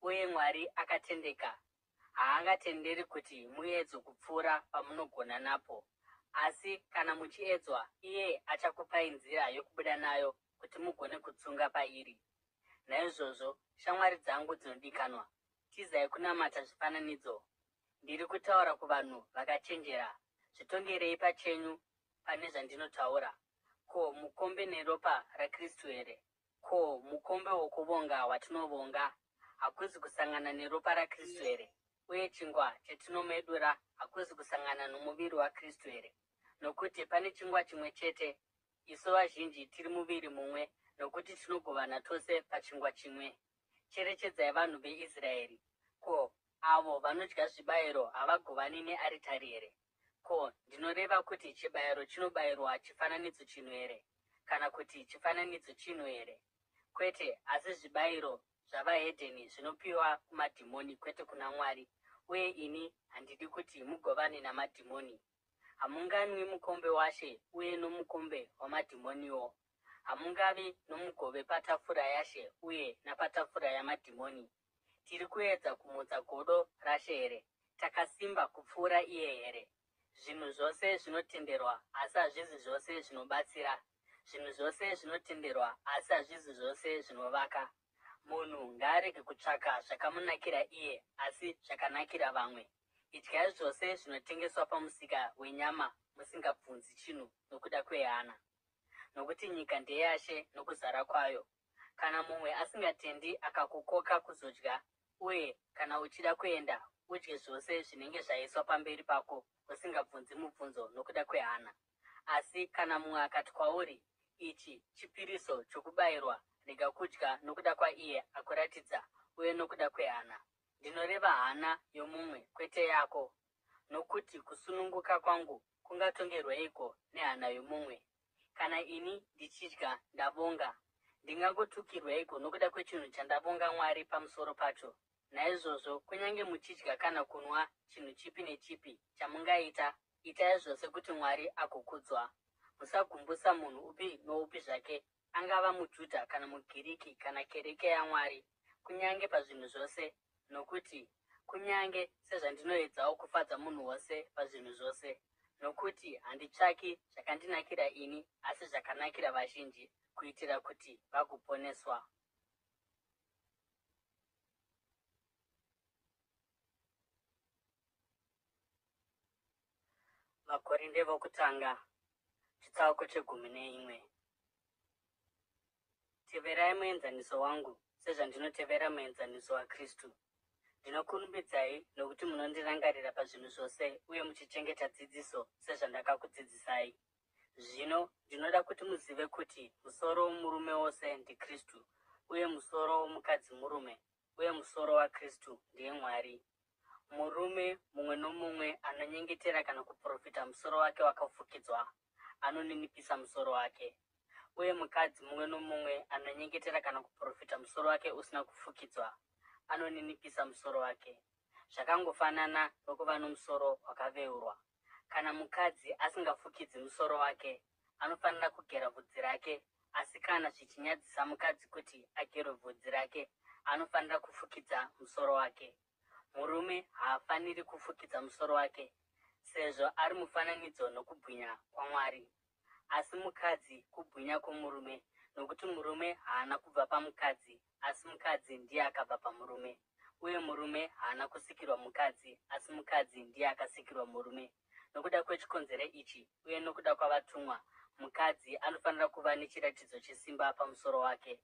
Uye Mwari akatendeka, haangatenderi kuti muedzo kupfuura pamunogona napo. Asi kana muchiedzwa, iye achakupai nzira yokubuda nayo kuti mugone kutsunga pairi. Naizvozvo, shamwari dzangu dzinodikanwa, tizai kunamata zvifananidzo. Ndiri kutaura kuvanhu vakachenjera. Zvitongerei pachenyu pane zvandinotaura. Ko, mukombe neropa raKristu here? Ko, mukombe wokuvonga watinovonga hakuzi kusangana neropa raKristu here? Uye chingwa chetinomedura hakuzi kusangana nomuviri waKristu here? Nokuti pane chingwa chimwe chete, isu vazhinji tiri muviri mumwe, nokuti tinogovana tose pachingwa chimwe. Cherechedzai vanhu veIsraeri. Ko, avo vanodya zvibayiro havagovani nearitari here? Ko, ndinoreva kuti chibayiro chinobayirwa chifananidzo chinhu here? Kana kuti chifananidzo chinhu here? Kwete, asi zvibayiro zvavahedheni zvinopiwa kumadhimoni kwete kuna Mwari. Uye ini handidi kuti mugovane namadhimoni. Hamunganwi mukombe waShe uye nomukombe wamadhimoniwo. Hamungavi nomugove patafura yaShe uye napatafura yamadhimoni. Tiri kuedza kumutsa godo raShe here? Takasimba kupfuura iye here? Zvinhu zvose zvinotenderwa, asi hazvisi zvose zvinobatsira. Zvinhu zvose zvinotenderwa, asi hazvisi zvose zvinovaka. Munhu ngaarege kutsvaka zvakamunakira iye, asi zvakanakira vamwe. Idyai zvose zvinotengeswa pamusika wenyama musingabvunzi chinhu nokuda kwehana. Nokuti nyika ndeyaShe nokuzara kwayo. Kana mumwe asingatendi akakukoka kuzodya, uye kana uchida kuenda, udye zvose zvinenge zvaiswa pamberi pako, usingabvunzi mubvunzo nokuda kwehana. Asi kana mumwe akati kwauri, ichi chipiriso chokubayirwa, rega kudya nokuda kwaiye akuratidza, uye nokuda kwehana. Ndinoreva hana yomumwe, kwete yako. Nokuti kusununguka kwangu kungatongerweiko nehana yomumwe? Kana ini ndichidya ndavonga, ndingangotukirweiko nokuda kwechinhu chandavonga Mwari pamusoro pacho? Naizvozvo, kunyange muchidya kana kunwa chinhu chipi nechipi chamungaita, itai zvose kuti Mwari agokudzwa. Musagumbusa munhu upi noupi zvake, angava muJudha kana muGiriki kana kereke yaMwari, kunyange pazvinhu zvose. Nokuti kunyange sezvandinoedzawo kufadza munhu wose pazvinhu zvose. Nokuti handitsvaki zvakandinakira ini, asi zvakanakira vazhinji, kuitira kuti vagoponeswa. Vakorinde vokutanga, chitsauko 11. Teverai muenzaniso wangu, sezvandinotevera muenzaniso waKristu. Ndinokurumbidzai nokuti munondirangarira pazvinhu zvose uye muchichengeta dzidziso sezvandakakudzidzisai. Zvino ndinoda kuti muzive kuti musoro womurume wose ndiKristu, uye musoro womukadzi murume, uye musoro waKristu ndiye Mwari. Murume mumwe nomumwe anonyengetera kana kuprofita musoro wake wakafukidzwa, anoninipisa musoro wake. Uye mukadzi mumwe nomumwe anonyengetera kana kuprofita musoro wake usina kufukidzwa, anoninipisa musoro wake. Zvakangofanana nokuva nomusoro wakaveurwa. Kana mukadzi asingafukidzi musoro wake, anofanira kugera bvudzi rake, asi kana zvichinyadzisa mukadzi kuti agere bvudzi rake, anofanira kufukidza musoro wake. Murume haafaniri kufukidza musoro wake, sezvo ari mufananidzo nokubwinya kwaMwari. Asi mukadzi kubwinya kwomurume, nokuti murume haana kubva pamukadzi, asi mukadzi ndiye akabva pamurume. Uye murume haana kusikirwa mukadzi, asi mukadzi ndiye akasikirwa murume. Nokuda kwechikonzero ichi uye nokuda kwavatumwa, mukadzi anofanira kuva nechiratidzo chesimba pamusoro wake.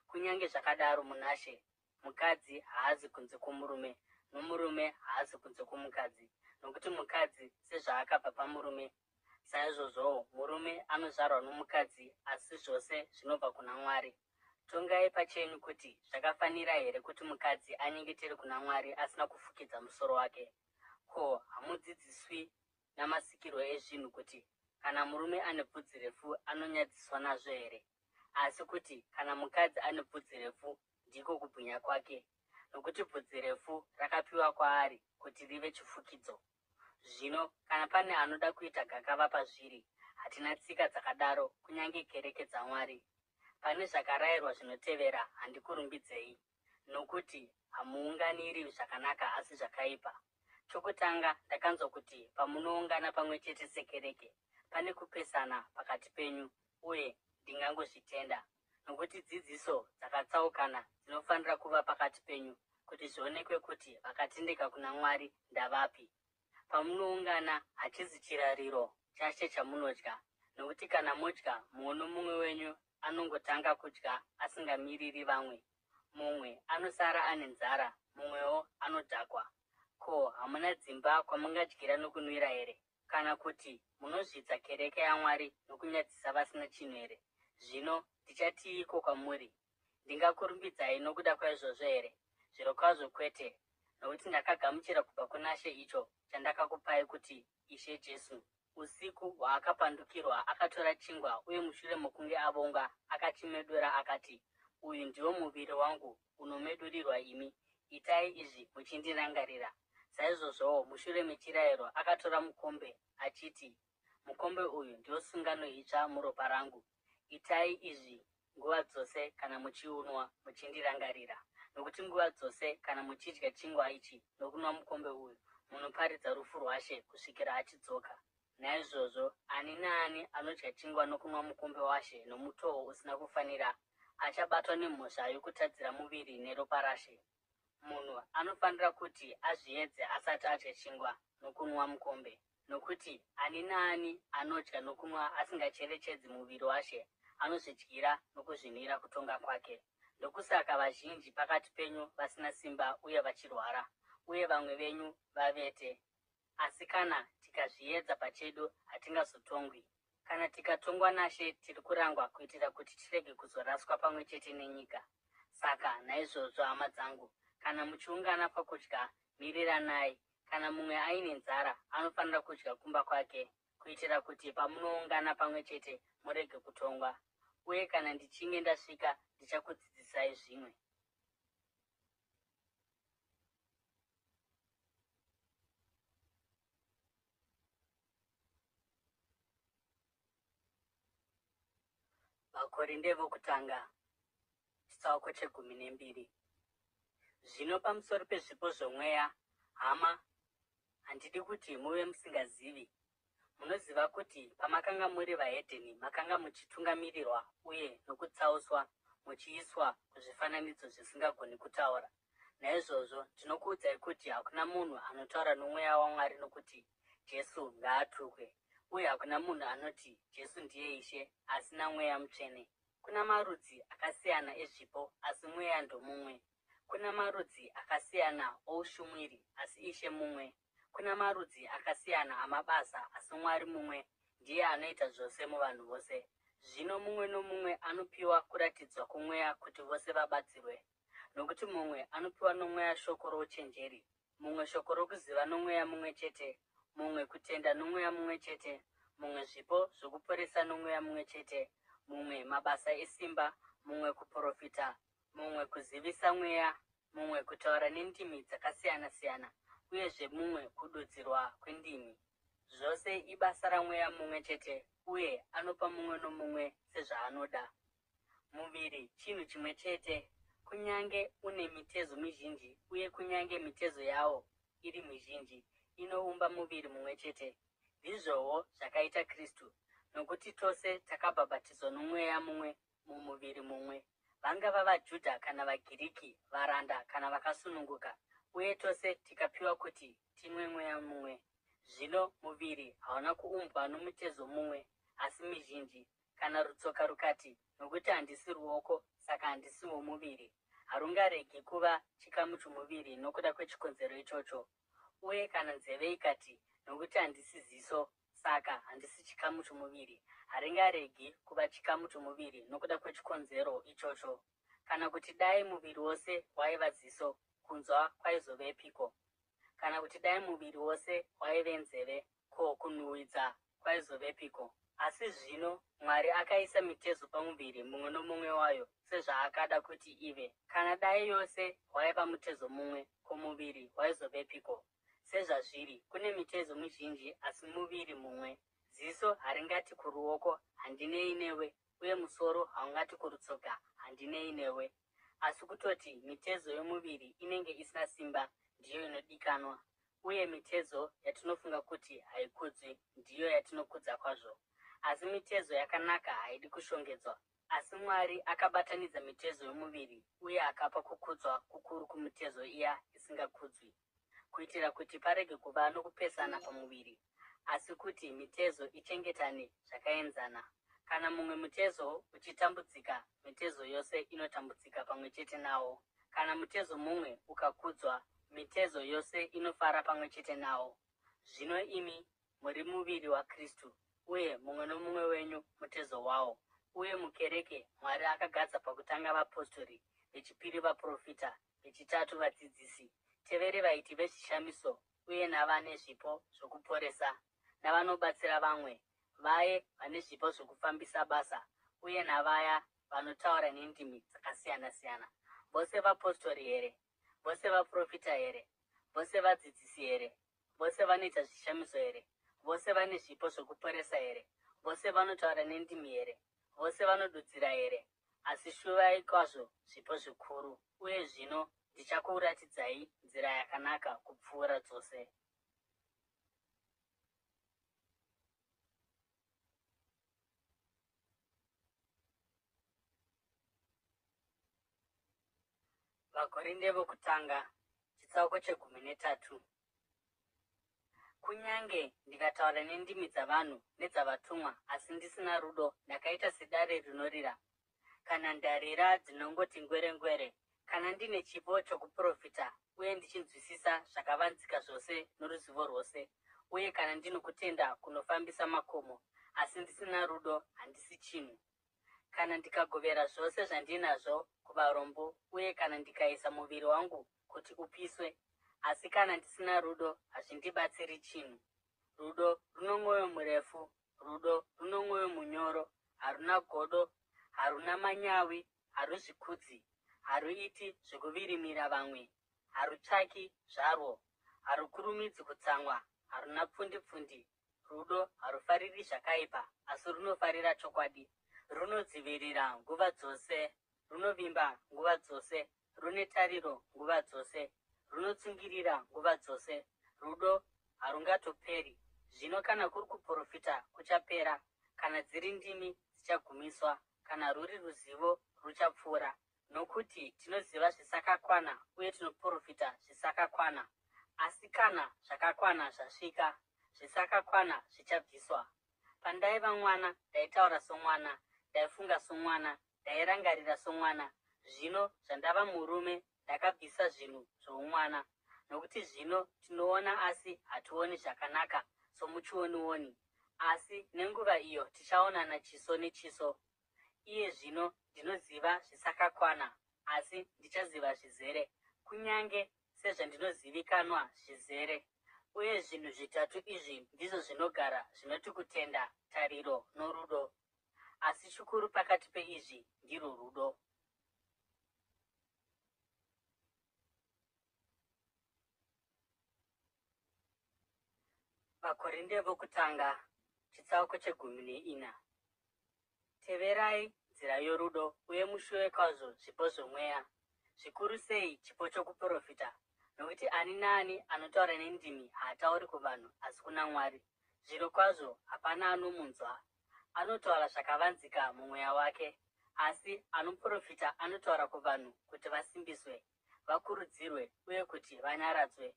Kunyange zvakadaro muna She, mukadzi haazi kunze kwomurume, nomurume haazi kunze kwomukadzi, nokuti mukadzi sezvaakabva pamurume, saizvozvowo murume anozvarwa nomukadzi, asi zvose zvinobva kuna Mwari. Tongai pachenyu kuti zvakafanira here kuti mukadzi anyengetere kuna Mwari asina kufukidza musoro wake. Ko, hamudzidziswi namasikirwo ezvinhu kuti kana murume ane bvudzi refu anonyadziswa nazvo here? Asi kuti kana mukadzi ane bvudzi refu ndiko kubwinya kwake, nokuti bvudzi refu rakapiwa kwaari kuti rive chifukidzo. Zvino kana pane anoda kuita gakava pazviri, hatina tsika dzakadaro kunyange kereke dzaMwari. Pane zvakarayirwa zvinotevera handikurumbidzei, nokuti hamuunganiri zvakanaka asi zvakaipa. Chokutanga, ndakanzwa kuti pamunoungana pamwe chete sekereke, pane kupesana pakati penyu, uye ndingangozvitenda, nokuti dzidziso dzakatsaukana dzinofanira kuva pakati penyu, kuti zvionekwe kuti vakatendeka kuna Mwari ndavapi. Pamunoungana hachizi chirariro chashe chamunodya, nokuti kana modya, mumwe nomumwe wenyu anongotanga kudya asingamiriri vamwe. Mumwe anosara ane nzara, mumwewo anodhakwa. Ko, hamuna dzimba kwamungadyira nokunwira here? Kana kuti munozvidza kereke yaMwari nokunyadzisa vasina chinhu here? Zvino ndichatiiko kwamuri? Ndingakurumbidzai nokuda kwaizvozvo here? Zvirokwazvo kwete, nokuti ndakagamuchira kubva kuna She icho chandakakupai, kuti Ishe Jesu usiku hwaakapandukirwa akatora chingwa, uye mushure mokunge avonga akachimedura akati, uyu ndiwo muviri wangu unomedurirwa imi, itai izvi muchindirangarira. Saizvozvowo mushure mechirayiro akatora mukombe achiti, mukombe uyu ndiwo sungano itsva muropa rangu, itai izvi nguva dzose kana muchiunwa muchindirangarira. Nokuti nguva dzose kana muchidya chingwa ichi nokunwa mukombe uyu, munoparidza rufu rwaShe kusvikira achidzoka. Naizvozvo ani naani anodya chingwa nokunwa mukombe waShe nomutoo usina kufanira achabatwa nemhosva yokutadzira muviri neropa raShe. Munhu anofanira kuti azviedze asati adya chingwa nokunwa mukombe, nokuti ani naani anodya nokunwa asingacherechedzi muviri waShe anozvidyira nokuzvinwira kutonga kwake. Ndokusaka vazhinji pakati penyu vasina simba uye vachirwara, uye vamwe venyu vavete. Asi kana tikazviedza pachedu hatingazotongwi. Kana tikatongwa naShe tiri kurangwa kuitira kuti tirege kuzoraswa pamwe chete nenyika. Saka naizvozvo, hama dzangu, kana muchiungana pakudya, miriranai. Kana mumwe aine nzara, anofanira kudya kumba kwake, kuitira kuti pamunoungana pamwe chete murege kutongwa. Uye kana ndichinge ndasvika, ndichakudzidzisai zvimwe. Vakorinde vokutanga, chitsauko 12. Zvino pamusoro pezvipo zvomweya, hama, handidi kuti muve musingazivi. Munoziva kuti pamakanga muri vahedheni makanga muchitungamirirwa uye nokutsauswa, muchiiswa kuzvifananidzo zvisingagoni kutaura. Naizvozvo ndinokuudzai kuti hakuna munhu anotaura nomweya waMwari nokuti Jesu ngaatukwe, uye hakuna munhu anoti Jesu ndiye Ishe asina Mweya Mutsvene. Kuna marudzi akasiyana ezvipo, asi Mweya ndomumwe. Kuna marudzi akasiyana oushumiri, asi Ishe mumwe. Kuna marudzi akasiyana amabasa, asi Mwari mumwe ndiye anoita zvose muvanhu vose. Zvino mumwe nomumwe anopiwa kuratidzwa kwomweya kuti vose vabatsirwe. Nokuti mumwe anopiwa nomweya shoko rouchenjeri, mumwe shoko rokuziva nomweya mumwe chete, mumwe kutenda nomweya mumwe chete, mumwe zvipo zvokuporesa nomweya mumwe chete, mumwe mabasa esimba, mumwe kuprofita, mumwe kuzivisa mweya, mumwe kutaura nendimi dzakasiyana-siyana, uyezve mumwe kududzirwa kwendimi. Zvose ibasa ramweya mumwe chete, uye anopa mumwe nomumwe sezvaanoda. Muviri chinhu chimwe chete, kunyange une mitezo mizhinji, uye kunyange mitezo yawo iri mizhinji, inoumba muviri mumwe chete. Ndizvowo zvakaita Kristu, nokuti tose takabhabhatidzwa nomweya mumwe mumuviri mumwe, vangava vaJudha kana vaGiriki, varanda kana vakasununguka, uye tose tikapiwa kuti timwe mweya mumwe. Zvino muviri hauna kuumbwa nomutezo mumwe, asi mizhinji. Kana rutsoka rukati, nokuti handisi ruoko, saka handisi womuviri, harungaregi kuva chikamu chomuviri nokuda kwechikonzero ichocho. Uye kana nzeve ikati, nokuti handisi ziso, saka handisi chikamu chomuviri, haringaregi kuva chikamu chomuviri nokuda kwechikonzero ichocho. Kana kuti dai muviri wose waiva ziso, kunzwa kwaizovepiko? Kana kuti dai muviri wose waive nzeve, ko kunhuhwidza kwaizovepiko? Asi zvino Mwari akaisa mitezo pamuviri mumwe nomumwe wayo sezvaakada kuti ive. Kana dai yose waiva mutezo mumwe, ko muviri waizovepiko? Sezvazviri, kune mitezo mizhinji asi muviri mumwe. Ziso haringati kuruoko, handinei newe, uye musoro haungati kurutsoka, handinei newe. Asi kutoti mitezo yomuviri inenge isina simba ndiyo inodikanwa, uye mitezo yatinofunga kuti haikudzwi ndiyo yatinokudza kwazvo. Asi mitezo yakanaka haidi kushongedzwa. Asi Mwari akabatanidza mitezo yomuviri uye akapa kukudzwa kukuru kumitezo iya isingakudzwi, kuitira kuti parege kuva nokupesana pamuviri, asi kuti mitezo ichengetane zvakaenzana. Kana mumwe mutezo uchitambudzika, mitezo yose inotambudzika pamwe chete nawo. Kana mutezo mumwe ukakudzwa, mitezo yose inofara pamwe chete nawo. Zvino imi muri muviri waKristu, uye mumwe nomumwe wenyu mutezo wawo. Uye mukereke Mwari akagadza pakutanga vapostori, vechipiri vaprofita, vechitatu vadzidzisi, tevere vaiti vezvishamiso, uye navane zvipo zvokuporesa, navanobatsira vamwe, vaye vane zvipo zvokufambisa basa, uye navaya vanotaura nendimi dzakasiyana-siyana. Vose vapostori here? Vose vaprofita here? Vose vadzidzisi here? Vose vanoita zvishamiso here? Vose vane zvipo zvokuporesa here? Vose vanotaura nendimi here? Vose vanodudzira here? Asi shuvai kwazvo zvipo zvikuru, uye zvino ndichakuratidzai nzira yakanaka kupfuura dzose. Vakorinde vokutanga, chitsauko 13. Kunyange ndikataura nendimi dzavanhu nedzavatumwa, asi ndisina rudo, ndakaita sedare rinorira, kana ndarira dzinongoti ngwere-ngwere. Kana ndine chipo chokuprofita, uye ndichinzwisisa zvakavanzika zvose noruzivo rwose, uye kana ndino kutenda kunofambisa makomo, asi ndisina rudo, handisi chinhu. Kana ndikagovera zvose zvandinazvo kuvarombo, uye kana ndikaisa muviri wangu kuti upiswe, asi kana ndisina rudo, hazvindibatsiri chinhu. Rudo runo mwoyo murefu, rudo runo mwoyo munyoro, haruna godo, haruna manyawi, haruzvikudzi, haruiti zvekuvirimira vamwe, harutsvaki zvarwo, harukurumidzi kutsamwa, haruna pfundi-pfundi. Rudo harufariri zvakaipa, asi runofarira chokwadi. Runodzivirira nguva dzose, runovimba nguva dzose, rune tariro nguva dzose, runotsungirira nguva dzose. Rudo harungatoperi. Zvino kana kuri kuprofita kuchapera, kana dziri ndimi dzichagumiswa, kana ruri ruzivo ruchapfuura. Nokuti tinoziva zvisakakwana uye tinoprofita zvisakakwana. Asi kana zvakakwana zvasvika, zvisakakwana zvichabviswa. Pandaiva mwana, ndaitaura somwana, ndaifunga somwana, ndairangarira somwana. Zvino zvandava murume, ndakabvisa zvinhu zvoumwana. Nokuti zvino tinoona asi hationi zvakanaka somuchioni-oni. Asi nenguva iyo tichaonana chiso nechiso. Iye zvino ndinoziva zvisakakwana, asi ndichaziva zvizere, kunyange sezvandinozivikanwa zvizere. Uye zvinhu zvitatu izvi ndizvo zvinogara zvinoti kutenda, tariro norudo. Asi chikuru pakati peizvi ndirwo rudo. Vakorinde vokutanga, chitsauko 14. Teverai nzira yorudo, uye mushuve kwazvo zvipo zvomweya, zvikuru sei chipo chokuprofita, nokuti ani naani anotaura nendimi haatauri kuvanhu asi kuna Mwari. Zvirokwazvo hapana anomunzwa. Anotaura zvakavanzika mumweya wake, asi anoprofita anotaura kuvanhu kuti vasimbiswe, vakurudzirwe uye kuti vanyaradzwe.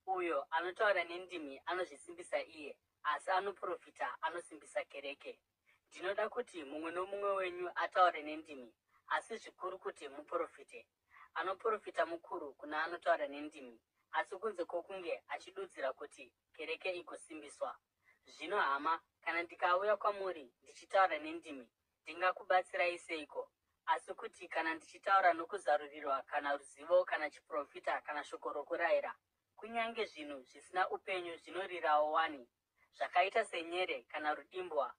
Uyo anotaura nendimi anozvisimbisa iye, asi anoprofita anosimbisa kereke. Ndinoda kuti mumwe nomumwe wenyu ataure nendimi, asi zvikuru kuti muprofite. Anoprofita mukuru kuna anotaura nendimi, asi kunze kwokunge achidudzira kuti kereke igosimbiswa. Zvino hama, kana ndikauya kwamuri ndichitaura nendimi, ndingakubatsirai seiko? Asi kuti kana ndichitaura nokuzarurirwa kana ruzivo kana chiprofita kana shoko rokurayira, kunyange zvinhu zvisina upenyu zvinorirawo wani, zvakaita senyere kana rudimbwa,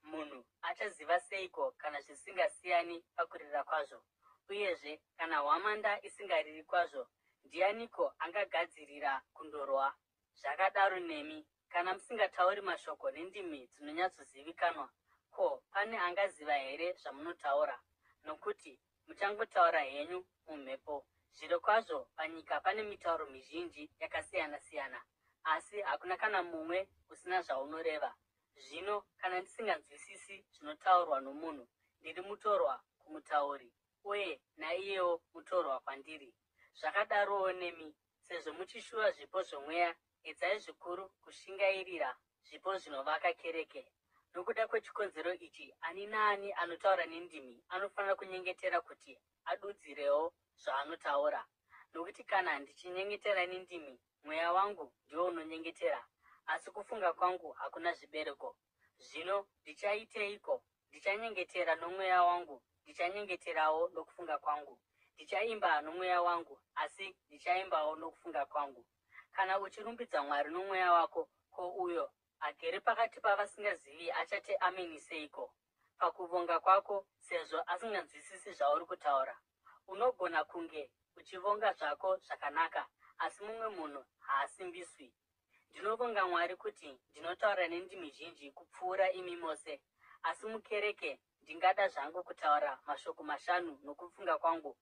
munhu achaziva seiko kana zvisingasiyani pakurira kwazvo? Uyezve, kana hwamanda isingariri kwazvo, ndianiko angagadzirira kundorwa? Zvakadaro nemi, kana musingatauri mashoko nendimi dzinonyatsozivikanwa, ko, pane angaziva here zvamunotaura? Nokuti muchangotaura henyu mumhepo. Zvirokwazvo panyika pane mitauro mizhinji yakasiyana-siyana, asi hakuna kana mumwe usina zvaunoreva. Zvino kana ndisinganzwisisi zvinotaurwa nomunhu, ndiri mutorwa kumutauri, uye naiyewo mutorwa kwandiri. Zvakadarowo nemi, sezvo muchishuva zvipo zvomweya, edzai zvikuru kushingairira zvipo zvinovaka kereke. Nokuda kwechikonzero ichi, ani naani anotaura nendimi anofanira kunyengetera kuti adudzirewo zvaanotaura. Nokuti kana ndichinyengetera nendimi, mweya wangu ndiwo unonyengetera, asi kufunga kwangu hakuna zvibereko. Zvino ndichaiteiko? Ndichanyengetera nomweya wangu, ndichanyengeterawo nokufunga kwangu. Ndichaimba nomweya wangu, asi ndichaimbawo nokufunga kwangu. Kana uchirumbidza Mwari nomweya wako, ko, uyo agere pakati pavasingazivi achati ameni seiko? Pakuvonga kwako, sezvo asinganzwisisi zvauri kutaura. Unogona kunge uchivonga zvako zvakanaka, asi mumwe munhu haasimbiswi. Ndinovonga Mwari kuti ndinotaura nendimi zhinji kupfuura imi mose, asi mukereke ndingada zvangu kutaura mashoko 5 nokufunga kwangu,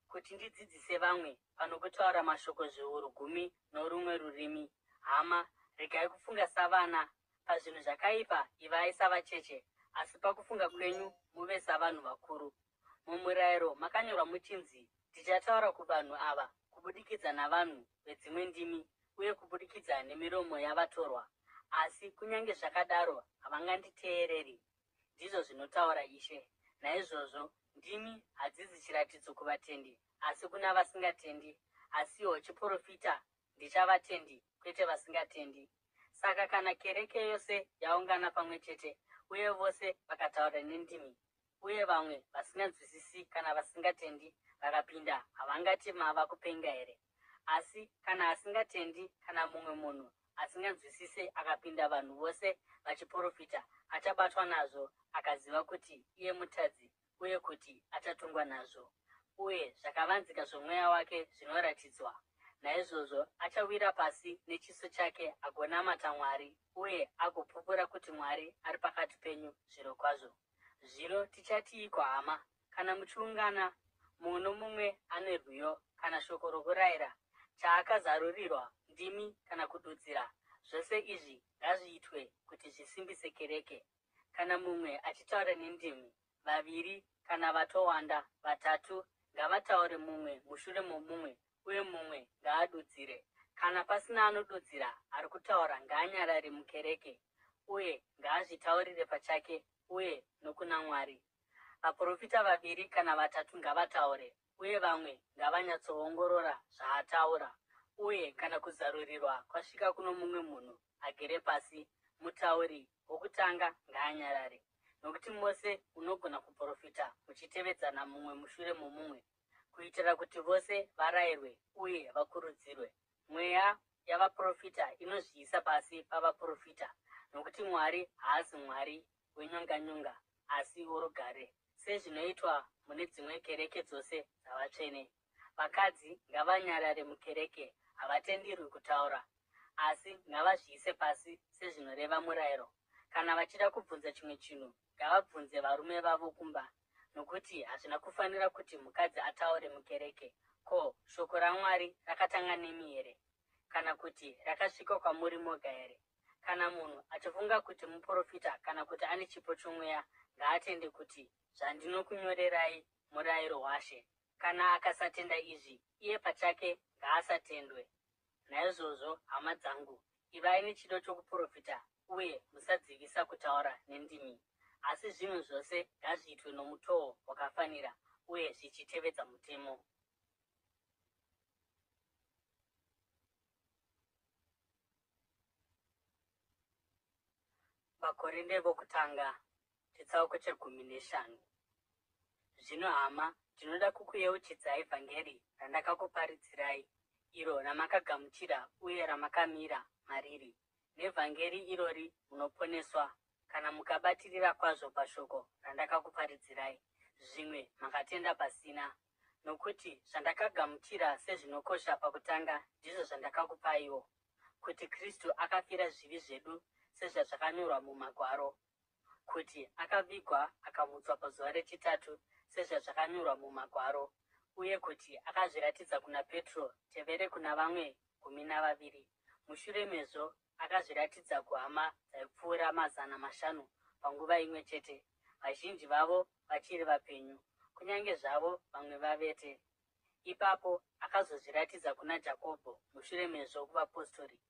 kuti ndidzidzise vamwe pano kutaura mashoko zviuru 10 norumwe rurimi. Hama, regai kufunga savana. Pazvinhu zvakaipa ivai savacheche, asi pakufunga kwenyu muve savanhu vakuru. Mumurayiro makanyorwa muchinzi, ndichataura kuvanhu ava kubudikidza navanhu vedzimwe ndimi uye kubudikidza nemiromo yavatorwa. Asi kunyange zvakadaro havanganditeereri, ndizvo zvinotaura Ishe. Naizvozvo, ndimi hadzisi chiratidzo kuvatendi, asi kuna vasingatendi, asiwo chiprofita ndichavatendi, kwete vasingatendi. Saka kana kereke yose yaungana pamwe chete, uye vose vakataura nendimi, uye vamwe vasinganzwisisi kana vasingatendi vakapinda, havangati mava kupenga here? Asi kana asingatendi kana mumwe munhu asinganzwisisi akapinda, vanhu vose vachiprofita, achabatwa nazvo akaziva kuti iye mutadzi uye kuti achatongwa nazvo. Uye zvakavanzika zvomweya wake zvinoratidzwa. Naizvozvo achawira pasi nechiso chake agonamata Mwari uye agopupura kuti Mwari ari pakati penyu zvirokwazvo. Zvino tichatiiko hama? Kana muchiungana, mumwe nomumwe ane rwiyo kana shoko rokurayira, chaakazarurirwa, ndimi kana kududzira, zvose izvi ngazviitwe kuti zvisimbise kereke. Kana mumwe achitaura nendimi, 2 kana vatowanda, 3 ngavataure, mumwe mushure momumwe, uye mumwe ngaadudzire. Kana pasina anodudzira, ari kutaura ngaanyarare mukereke, uye ngaazvitaurire pachake uye nokuna Mwari. Vaprofita 2 kana 3 ngavataure, uye vamwe ngavanyatsoongorora zvaataura. Uye kana kuzarurirwa kwasvika kuno mumwe munhu agere pasi, mutauri wokutanga ngaanyarare. Nokuti mose unogona kuprofita muchitevedzana mumwe mushure momumwe, kuitira kuti vose varayirwe uye vakurudzirwe. Mweya yavaprofita inozviisa pasi pavaprofita, nokuti Mwari haasi Mwari wenyonganyonga, asi worugare, sezvinoitwa mune dzimwe kereke dzose dzavatsvene. Vakadzi ngavanyarare mukereke, havatendirwi kutaura, asi ngavazviise pasi sezvinoreva murayiro. Kana vachida kubvunza chimwe chinhu, ngavabvunze varume vavo kumba, nokuti hazvina kufanira kuti mukadzi ataure mukereke. Ko, shoko raMwari rakatanga nemi here? Kana kuti rakasvika kwamuri moga here? Kana munhu achifunga kuti muprofita kana kuti ane chipo chomweya, ngaatende kuti zvandinokunyorerai murayiro waShe. Kana akasatenda izvi, iye pachake ngaasatendwe. Naizvozvo, hama dzangu, ivai nechido chokuprofita uye musadzivisa kutaura nendimi. Asi zvinhu zvose ngazviitwe nomutoo wakafanira uye zvichitevedza mutemo. Vakorinde vokutanga, chitsauko 15. Zvino hama, ndinoda kukuyeuchidzai vhangeri randakakuparidzirai, iro ramakagamuchira uye ramakamira mariri. Nevhangeri irori munoponeswa, kana mukabatirira kwazvo pashoko randakakuparidzirai. Zvimwe makatenda pasina. Nokuti zvandakagamuchira sezvinokosha pakutanga ndizvo zvandakakupaiwo, kuti Kristu akafira zvivi zvedu sezvazvakanyorwa mumagwaro, kuti akavigwa akamutswa pazuva rechitatu sezvazvakanyorwa mumagwaro, uye kuti akazviratidza kuna Petro, tevere kuna vamwe 12. Mushure mezvo akazviratidza kuhama dzaipfuura 500 panguva imwe chete, vazhinji vavo vachiri vapenyu, kunyange zvavo vamwe vavete. Ipapo akazozviratidza kuna Jakobho, mushure mezvo kuvapostori,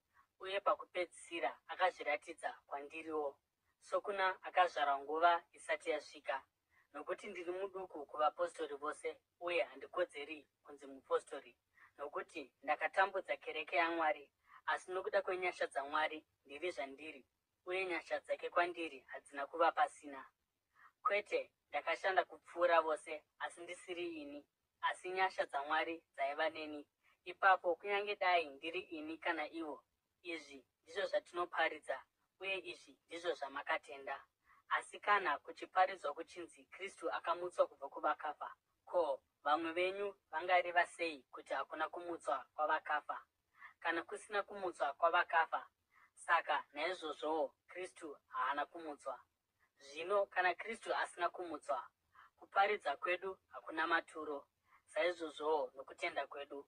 uye pakupedzisira akazviratidza kwandiriwo, sokuna akazvarwa nguva isati yasvika. Nokuti ndiri muduku kuvapostori vose, uye handikodzeri kunzi mupostori, nokuti ndakatambudza kereke yaMwari, asi nokuda kwenyasha dzaMwari ndiri zvandiri, uye nyasha dzake kwandiri hadzina kuva pasina. Kwete, ndakashanda kupfuura vose, asi ndisiri ini, asi nyasha dzaMwari dzaiva neni. Ipapo kunyange dai ndiri ini kana ivo, izvi ndizvo zvatinoparidza, uye izvi ndizvo zvamakatenda. Asi kana kuchiparidzwa kuchinzi Kristu akamutswa kubva kuvakafa, ko, vamwe venyu vangareva sei kuti hakuna kumutswa kwavakafa? Kana kusina kumutswa kwavakafa, saka naizvozvowo Kristu haana kumutswa. Zvino kana Kristu asina kumutswa, kuparidza kwedu hakuna maturo, saizvozvowo nokutenda kwedu.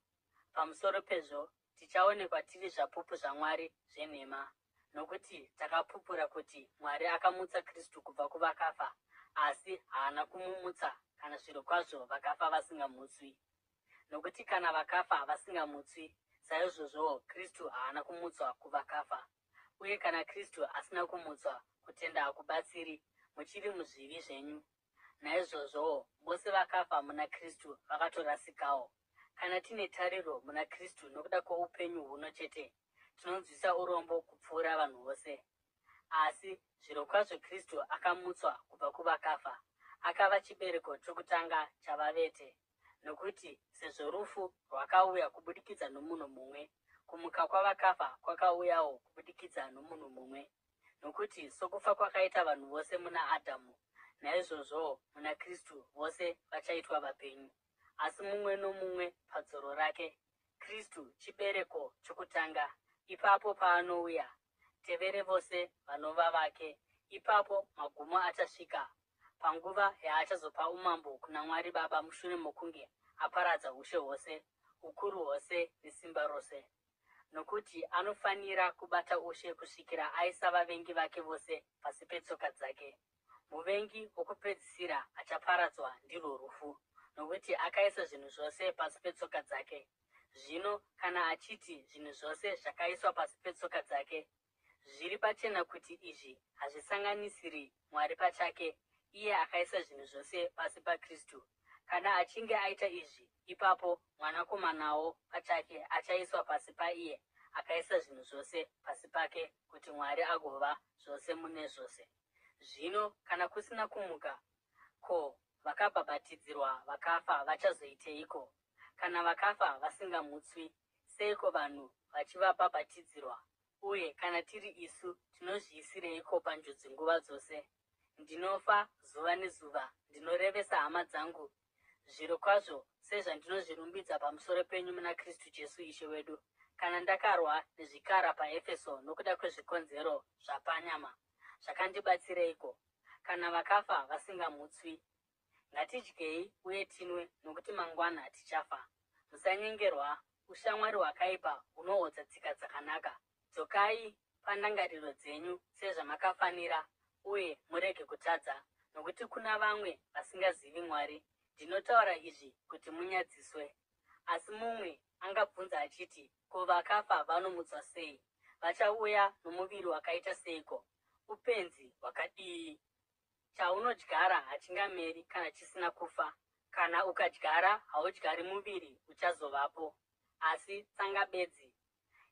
Pamusoro pezvo, tichaonekwa tiri zvapupu zvaMwari zvenhema, nokuti takapupura kuti Mwari akamutsa Kristu kubva kuvakafa, asi haana kumumutsa kana zvirokwazvo vakafa vasingamutswi. Nokuti kana vakafa vasingamutswi, saizvozvowo Kristu haana kumutswa kuvakafa. Uye kana Kristu asina kumutswa, kutenda hakubatsiri, muchiri muzvivi zvenyu. Naizvozvowo vose vakafa muna Kristu vakatorasikawo. Kana tine tariro muna Kristu nokuda kwoupenyu huno chete, tinonzwisa urombo kupfuura vanhu vose. Asi zvirokwazvo Kristu akamutswa kubva kuvakafa, akava chibereko chokutanga chavavete. Nokuti sezvo rufu rwakauya kubudikidza nomunhu mumwe, kumuka kwavakafa kwakauyawo kubudikidza nomunhu mumwe. Nokuti sokufa kwakaita vanhu vose muna Adhamu, naizvozvowo muna Kristu vose vachaitwa vapenyu, asi mumwe nomumwe padzoro rake. Kristu chibereko chokutanga, ipapo paanouya, tevere vose vanova vake. Ipapo magumo achasvika, panguva yaachazopa umambo kuna Mwari Baba mushure mokunge aparadza ushe hwose, ukuru hwose nesimba rose. Nokuti anofanira kubata ushe kusvikira aisa vavengi vake vose pasi petsoka dzake. Muvengi wokupedzisira achaparadzwa ndirwo rufu, nokuti akaisa zvinhu zvose pasi petsoka dzake. Zvino kana achiti zvinhu zvose zvakaiswa pasi petsoka dzake, zviri pachena kuti izvi hazvisanganisiri Mwari pachake, iye akaisa zvinhu zvose pasi paKristu. Kana achinge aita izvi, ipapo mwanakomanawo pachake achaiswa pasi paiye akaisa zvinhu zvose pasi pake, kuti Mwari agova zvose mune zvose. Zvino kana kusina kumuka, ko, vakabhabhatidzirwa vakafa vachazoiteiko? Kana vakafa vasingamutswi, seiko vanhu vachivabhabhatidzirwa? Uye kana tiri isu, tinozviisireiko panjodzi nguva dzose? Ndinofa zuva nezuva, ndinorevesa hama dzangu. Zvirokwazvo, sezvandinozvirumbidza pamusoro penyu muna Kristu Jesu Ishe wedu, kana ndakarwa nezvikara paEfeso nokuda kwezvikonzero zvapanyama, zvakandibatsireiko? Kana vakafa vasingamutswi, ngatidyei uye tinwe, nokuti mangwana tichafa. Musanyengerwa, ushamwari hwakaipa hunoodza tsika dzakanaka. Dzokai pandangariro dzenyu sezvamakafanira, uye murege kutadza, nokuti kuna vamwe vasingazivi Mwari. Ndinotaura izvi kuti munyadziswe. Asi mumwe angabvunza achiti, ko vakafa vanomutswa sei? Vachauya nomuviri wakaita seiko? Upenzi hwakadii? Chaunodyara hachingameri kana chisina kufa. Kana ukadyara haudyari muviri uchazovapo, asi tsanga bedzi,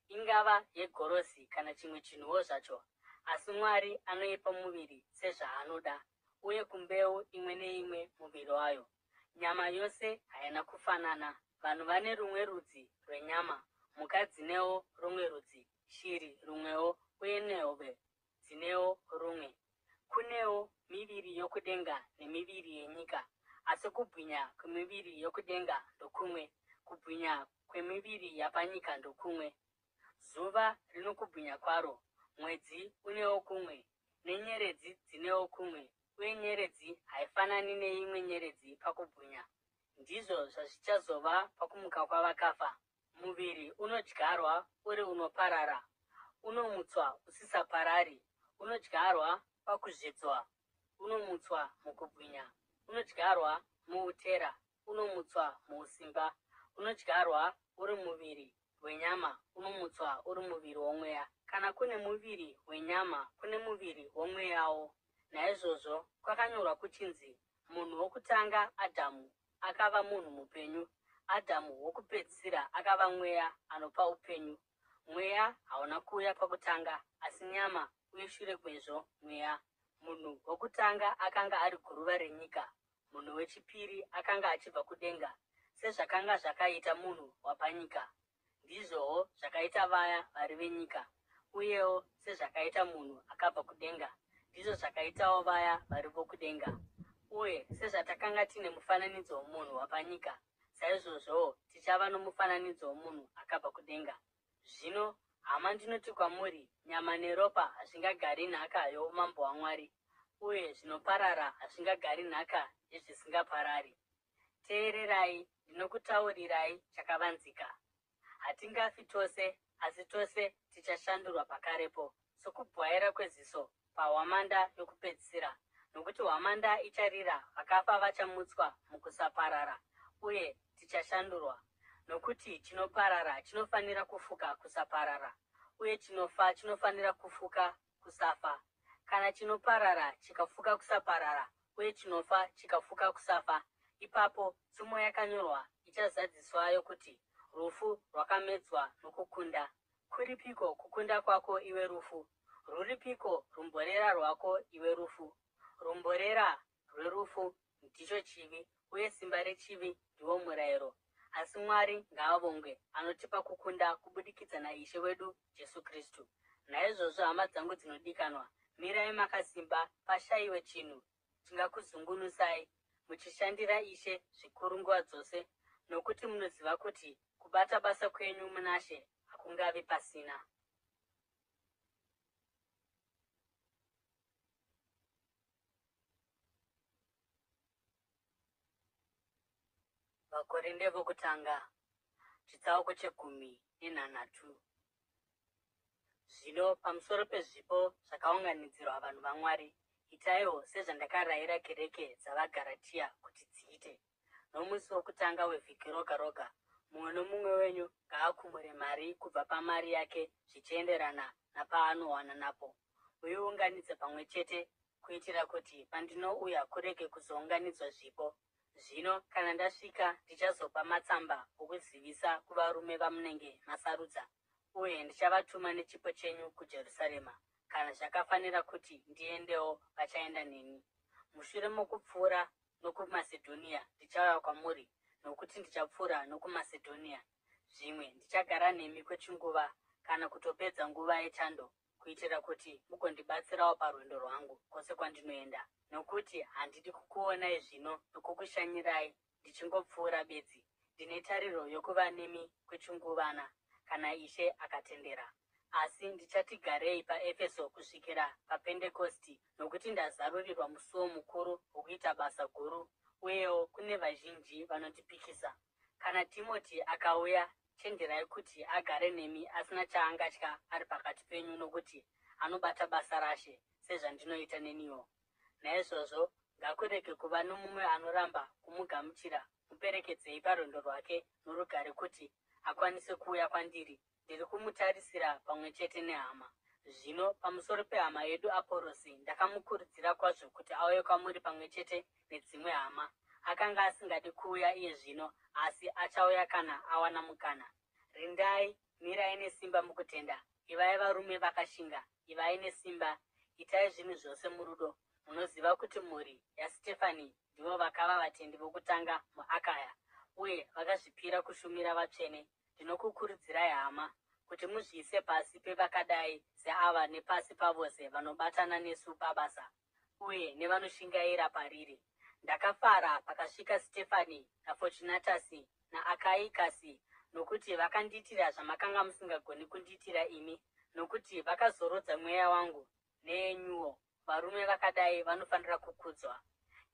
ingava yegorosi kana chimwe chinhuwo zvacho. Asi Mwari anoipa muviri sezvaanoda, uye kumbeu imwe neimwe muviri wayo. Nyama yose haina kufanana. Vanhu vane rumwe rudzi rwenyama, mhuka dzinewo rumwe rudzi, shiri rumwewo, uye nehove dzinewo rumwe. Kunewo miviri yokudenga nemiviri yenyika, asi kubwinya kwemiviri yokudenga ndokumwe, kubwinya kwemiviri yapanyika ndokumwe. Zuva rino kubwinya kwaro, mwedzi unewo kumwe, nenyeredzi dzinewo kumwe, uye nyeredzi haifanani neimwe nyeredzi pakubwinya. Ndizvo zvazvichazova pakumuka kwavakafa. Muviri unodyarwa uri unoparara, unomutswa usisaparari. Unodyarwa pakuzvidzwa, unomutswa mukubwinya. Unodyarwa muutera, unomutswa muusimba. Unodyarwa uri muviri wenyama, unomutswa uri muviri womweya. Kana kune muviri wenyama, kune muviri womweyawo. Naizvozvo kwakanyorwa kuchinzi, munhu wokutanga Adhamu akava munhu mupenyu. Adhamu wokupedzisira akava mweya anopa upenyu. Mweya hauna kuuya pakutanga, asi nyama, uye shure kwezvo mweya. Munhu wokutanga akanga ari guruva renyika. Munhu wechipiri akanga achibva kudenga. Sezvakanga zvakaita munhu wapanyika, ndizvowo zvakaita vaya vari venyika. Uyewo sezvakaita munhu akabva kudenga, ndizvo zvakaitawo vaya vari vokudenga. Uye sezvatakanga tine mufananidzo womunhu wapanyika, saizvozvowo tichava nomufananidzo womunhu akabva kudenga. Zvino hama, ndinoti kwamuri, nyama neropa hazvingagari nhaka youmambo hwaMwari, uye zvinoparara hazvingagari nhaka yezvisingaparari. Teererai, ndinokutaurirai chakavanzika. Hatingafi tose, asi tose tichashandurwa pakarepo, sokubwaira kweziso pahwamanda yokupedzisira. Nokuti hwamanda icharira, vakafa vachamutswa mukusaparara, uye tichashandurwa. Nokuti chinoparara chinofanira kufuka kusaparara, uye chinofa chinofanira kufuka kusafa. Kana chinoparara chikafuka kusaparara, uye chinofa chikafuka kusafa, ipapo tsumo yakanyorwa ichazadziswa yokuti, rufu rwakamedzwa nokukunda. Kuripiko kukunda kwako, iwe rufu? Ruripiko rumborera rwako, iwe rufu? Rumborera rwerufu ndicho chivi, uye simba rechivi ndiwo murayiro. Asi Mwari ngaavongwe, anotipa kukunda kubudikidza naIshe wedu Jesu Kristu. Naizvozvo, hama dzangu dzinodikanwa, mirai makasimba, pashayiwe chinhu chingakuzungunusai, muchishandira Ishe zvikuru nguva dzose, nokuti munoziva kuti kubata basa kwenyu muna She hakungavi pasina. Vakorinde vokutanga, chitsauko che10:9. Zvino pamusoro pezvipo zvakaunganidzirwa vanhu vaMwari, itaiwo sezvandakarayira kereke dzavaGaratia kuti dziite. Nomusi wokutanga wevhiki roga roga, mumwe nomumwe wenyu ngaakumure mari kubva pamari yake zvichienderana napaanowana napo. Muiunganidze pamwe chete, kuitira kuti pandinouya kurege kuzounganidzwa zvipo. Zvino kana ndasvika, ndichazopa matsamba okuzivisa kuvarume vamunenge masarudza, uye ndichavatuma nechipo chenyu kuJerusarema. Kana zvakafanira kuti ndiendewo, vachaenda neni. Mushure mokupfuura nokuMasedhonia, ndichauya kwamuri, nokuti ndichapfuura nokuMasedhonia. Zvimwe ndichagara nemi kwechinguva, kana kutopedza nguva yechando, kuitira kuti mugondibatsirawo parwendo rwangu kwose kwandinoenda. Nokuti handidi kukuonai zvino nokukushanyirai ndichingopfuura bedzi. Ndine tariro yokuva nemi kwechinguvana, kana Ishe akatendera. Asi ndichati garei paEfeso kusvikira paPendekosti, nokuti ndazarurirwa musuwo mukuru wokuita basa guru, uyewo kune vazhinji vanondipikisa. Kana Timoti akauya, chenjerai kuti agare nemi asina chaangatya ari pakati penyu, nokuti anobata basa raShe sezvandinoita neniwo. Naizvozvo, ngakurege kuva nomumwe anoramba kumugamuchira. Muperekedzei parwendo rwake norugare kuti akwanise kuuya kwandiri. Ndiri kumutarisira pamwe chete nehama. Zvino pamusoro pehama yedu Aporosi, ndakamukurudzira kwazvo kuti auye kwamuri pamwe chete nedzimwe hama. Akanga asingadi kuuya iye zvino, asi achauya kana awana mukana. Rindai, mirai nesimba mukutenda. Ivai varume vakashinga, ivai nesimba. Itai zvinhu zvose murudo. Munoziva kuti mhuri yaStefani ndivo vakava vatendi vokutanga muAkaya, uye vakazvipira kushumira vatsvene. Ndinokukurudzirai hama kuti muzviise pasi pevakadai seava nepasi pavose vanobatana nesu pabasa uye nevanoshingaira pariri. Ndakafara pakasvika Stefani naFortunatasi naAkaikasi, nokuti vakandiitira zvamakanga musingagoni kundiitira imi, nokuti vakazorodza mweya wangu neyenyuwo. Varume vakadai vanofanira kukudzwa.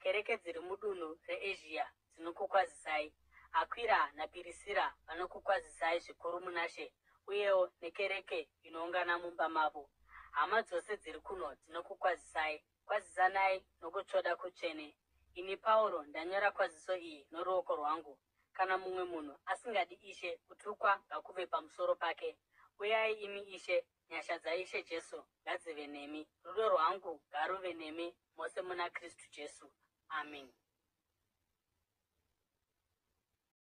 Kereke dziri mudunhu reEzhia dzinokukwazisai. Akwira naPirisira vanokukwazisai zvikuru munashe, uyewo nekereke inoungana mumba mavo. Hama dzose dziri kuno dzinokukwazisai. Kwazisanai nokutsvoda kutsvene. Ini Pauro ndanyora kwaziso iyi noruoko rwangu. Kana mumwe munhu asingadi Ishe, kutukwa ngakuve pamusoro pake. Uyai imi Ishe, nyasha dzaIshe Jesu ngadzive nemi. Rudo rwangu ngaruve nemi mose muna Kristu Jesu. Amen.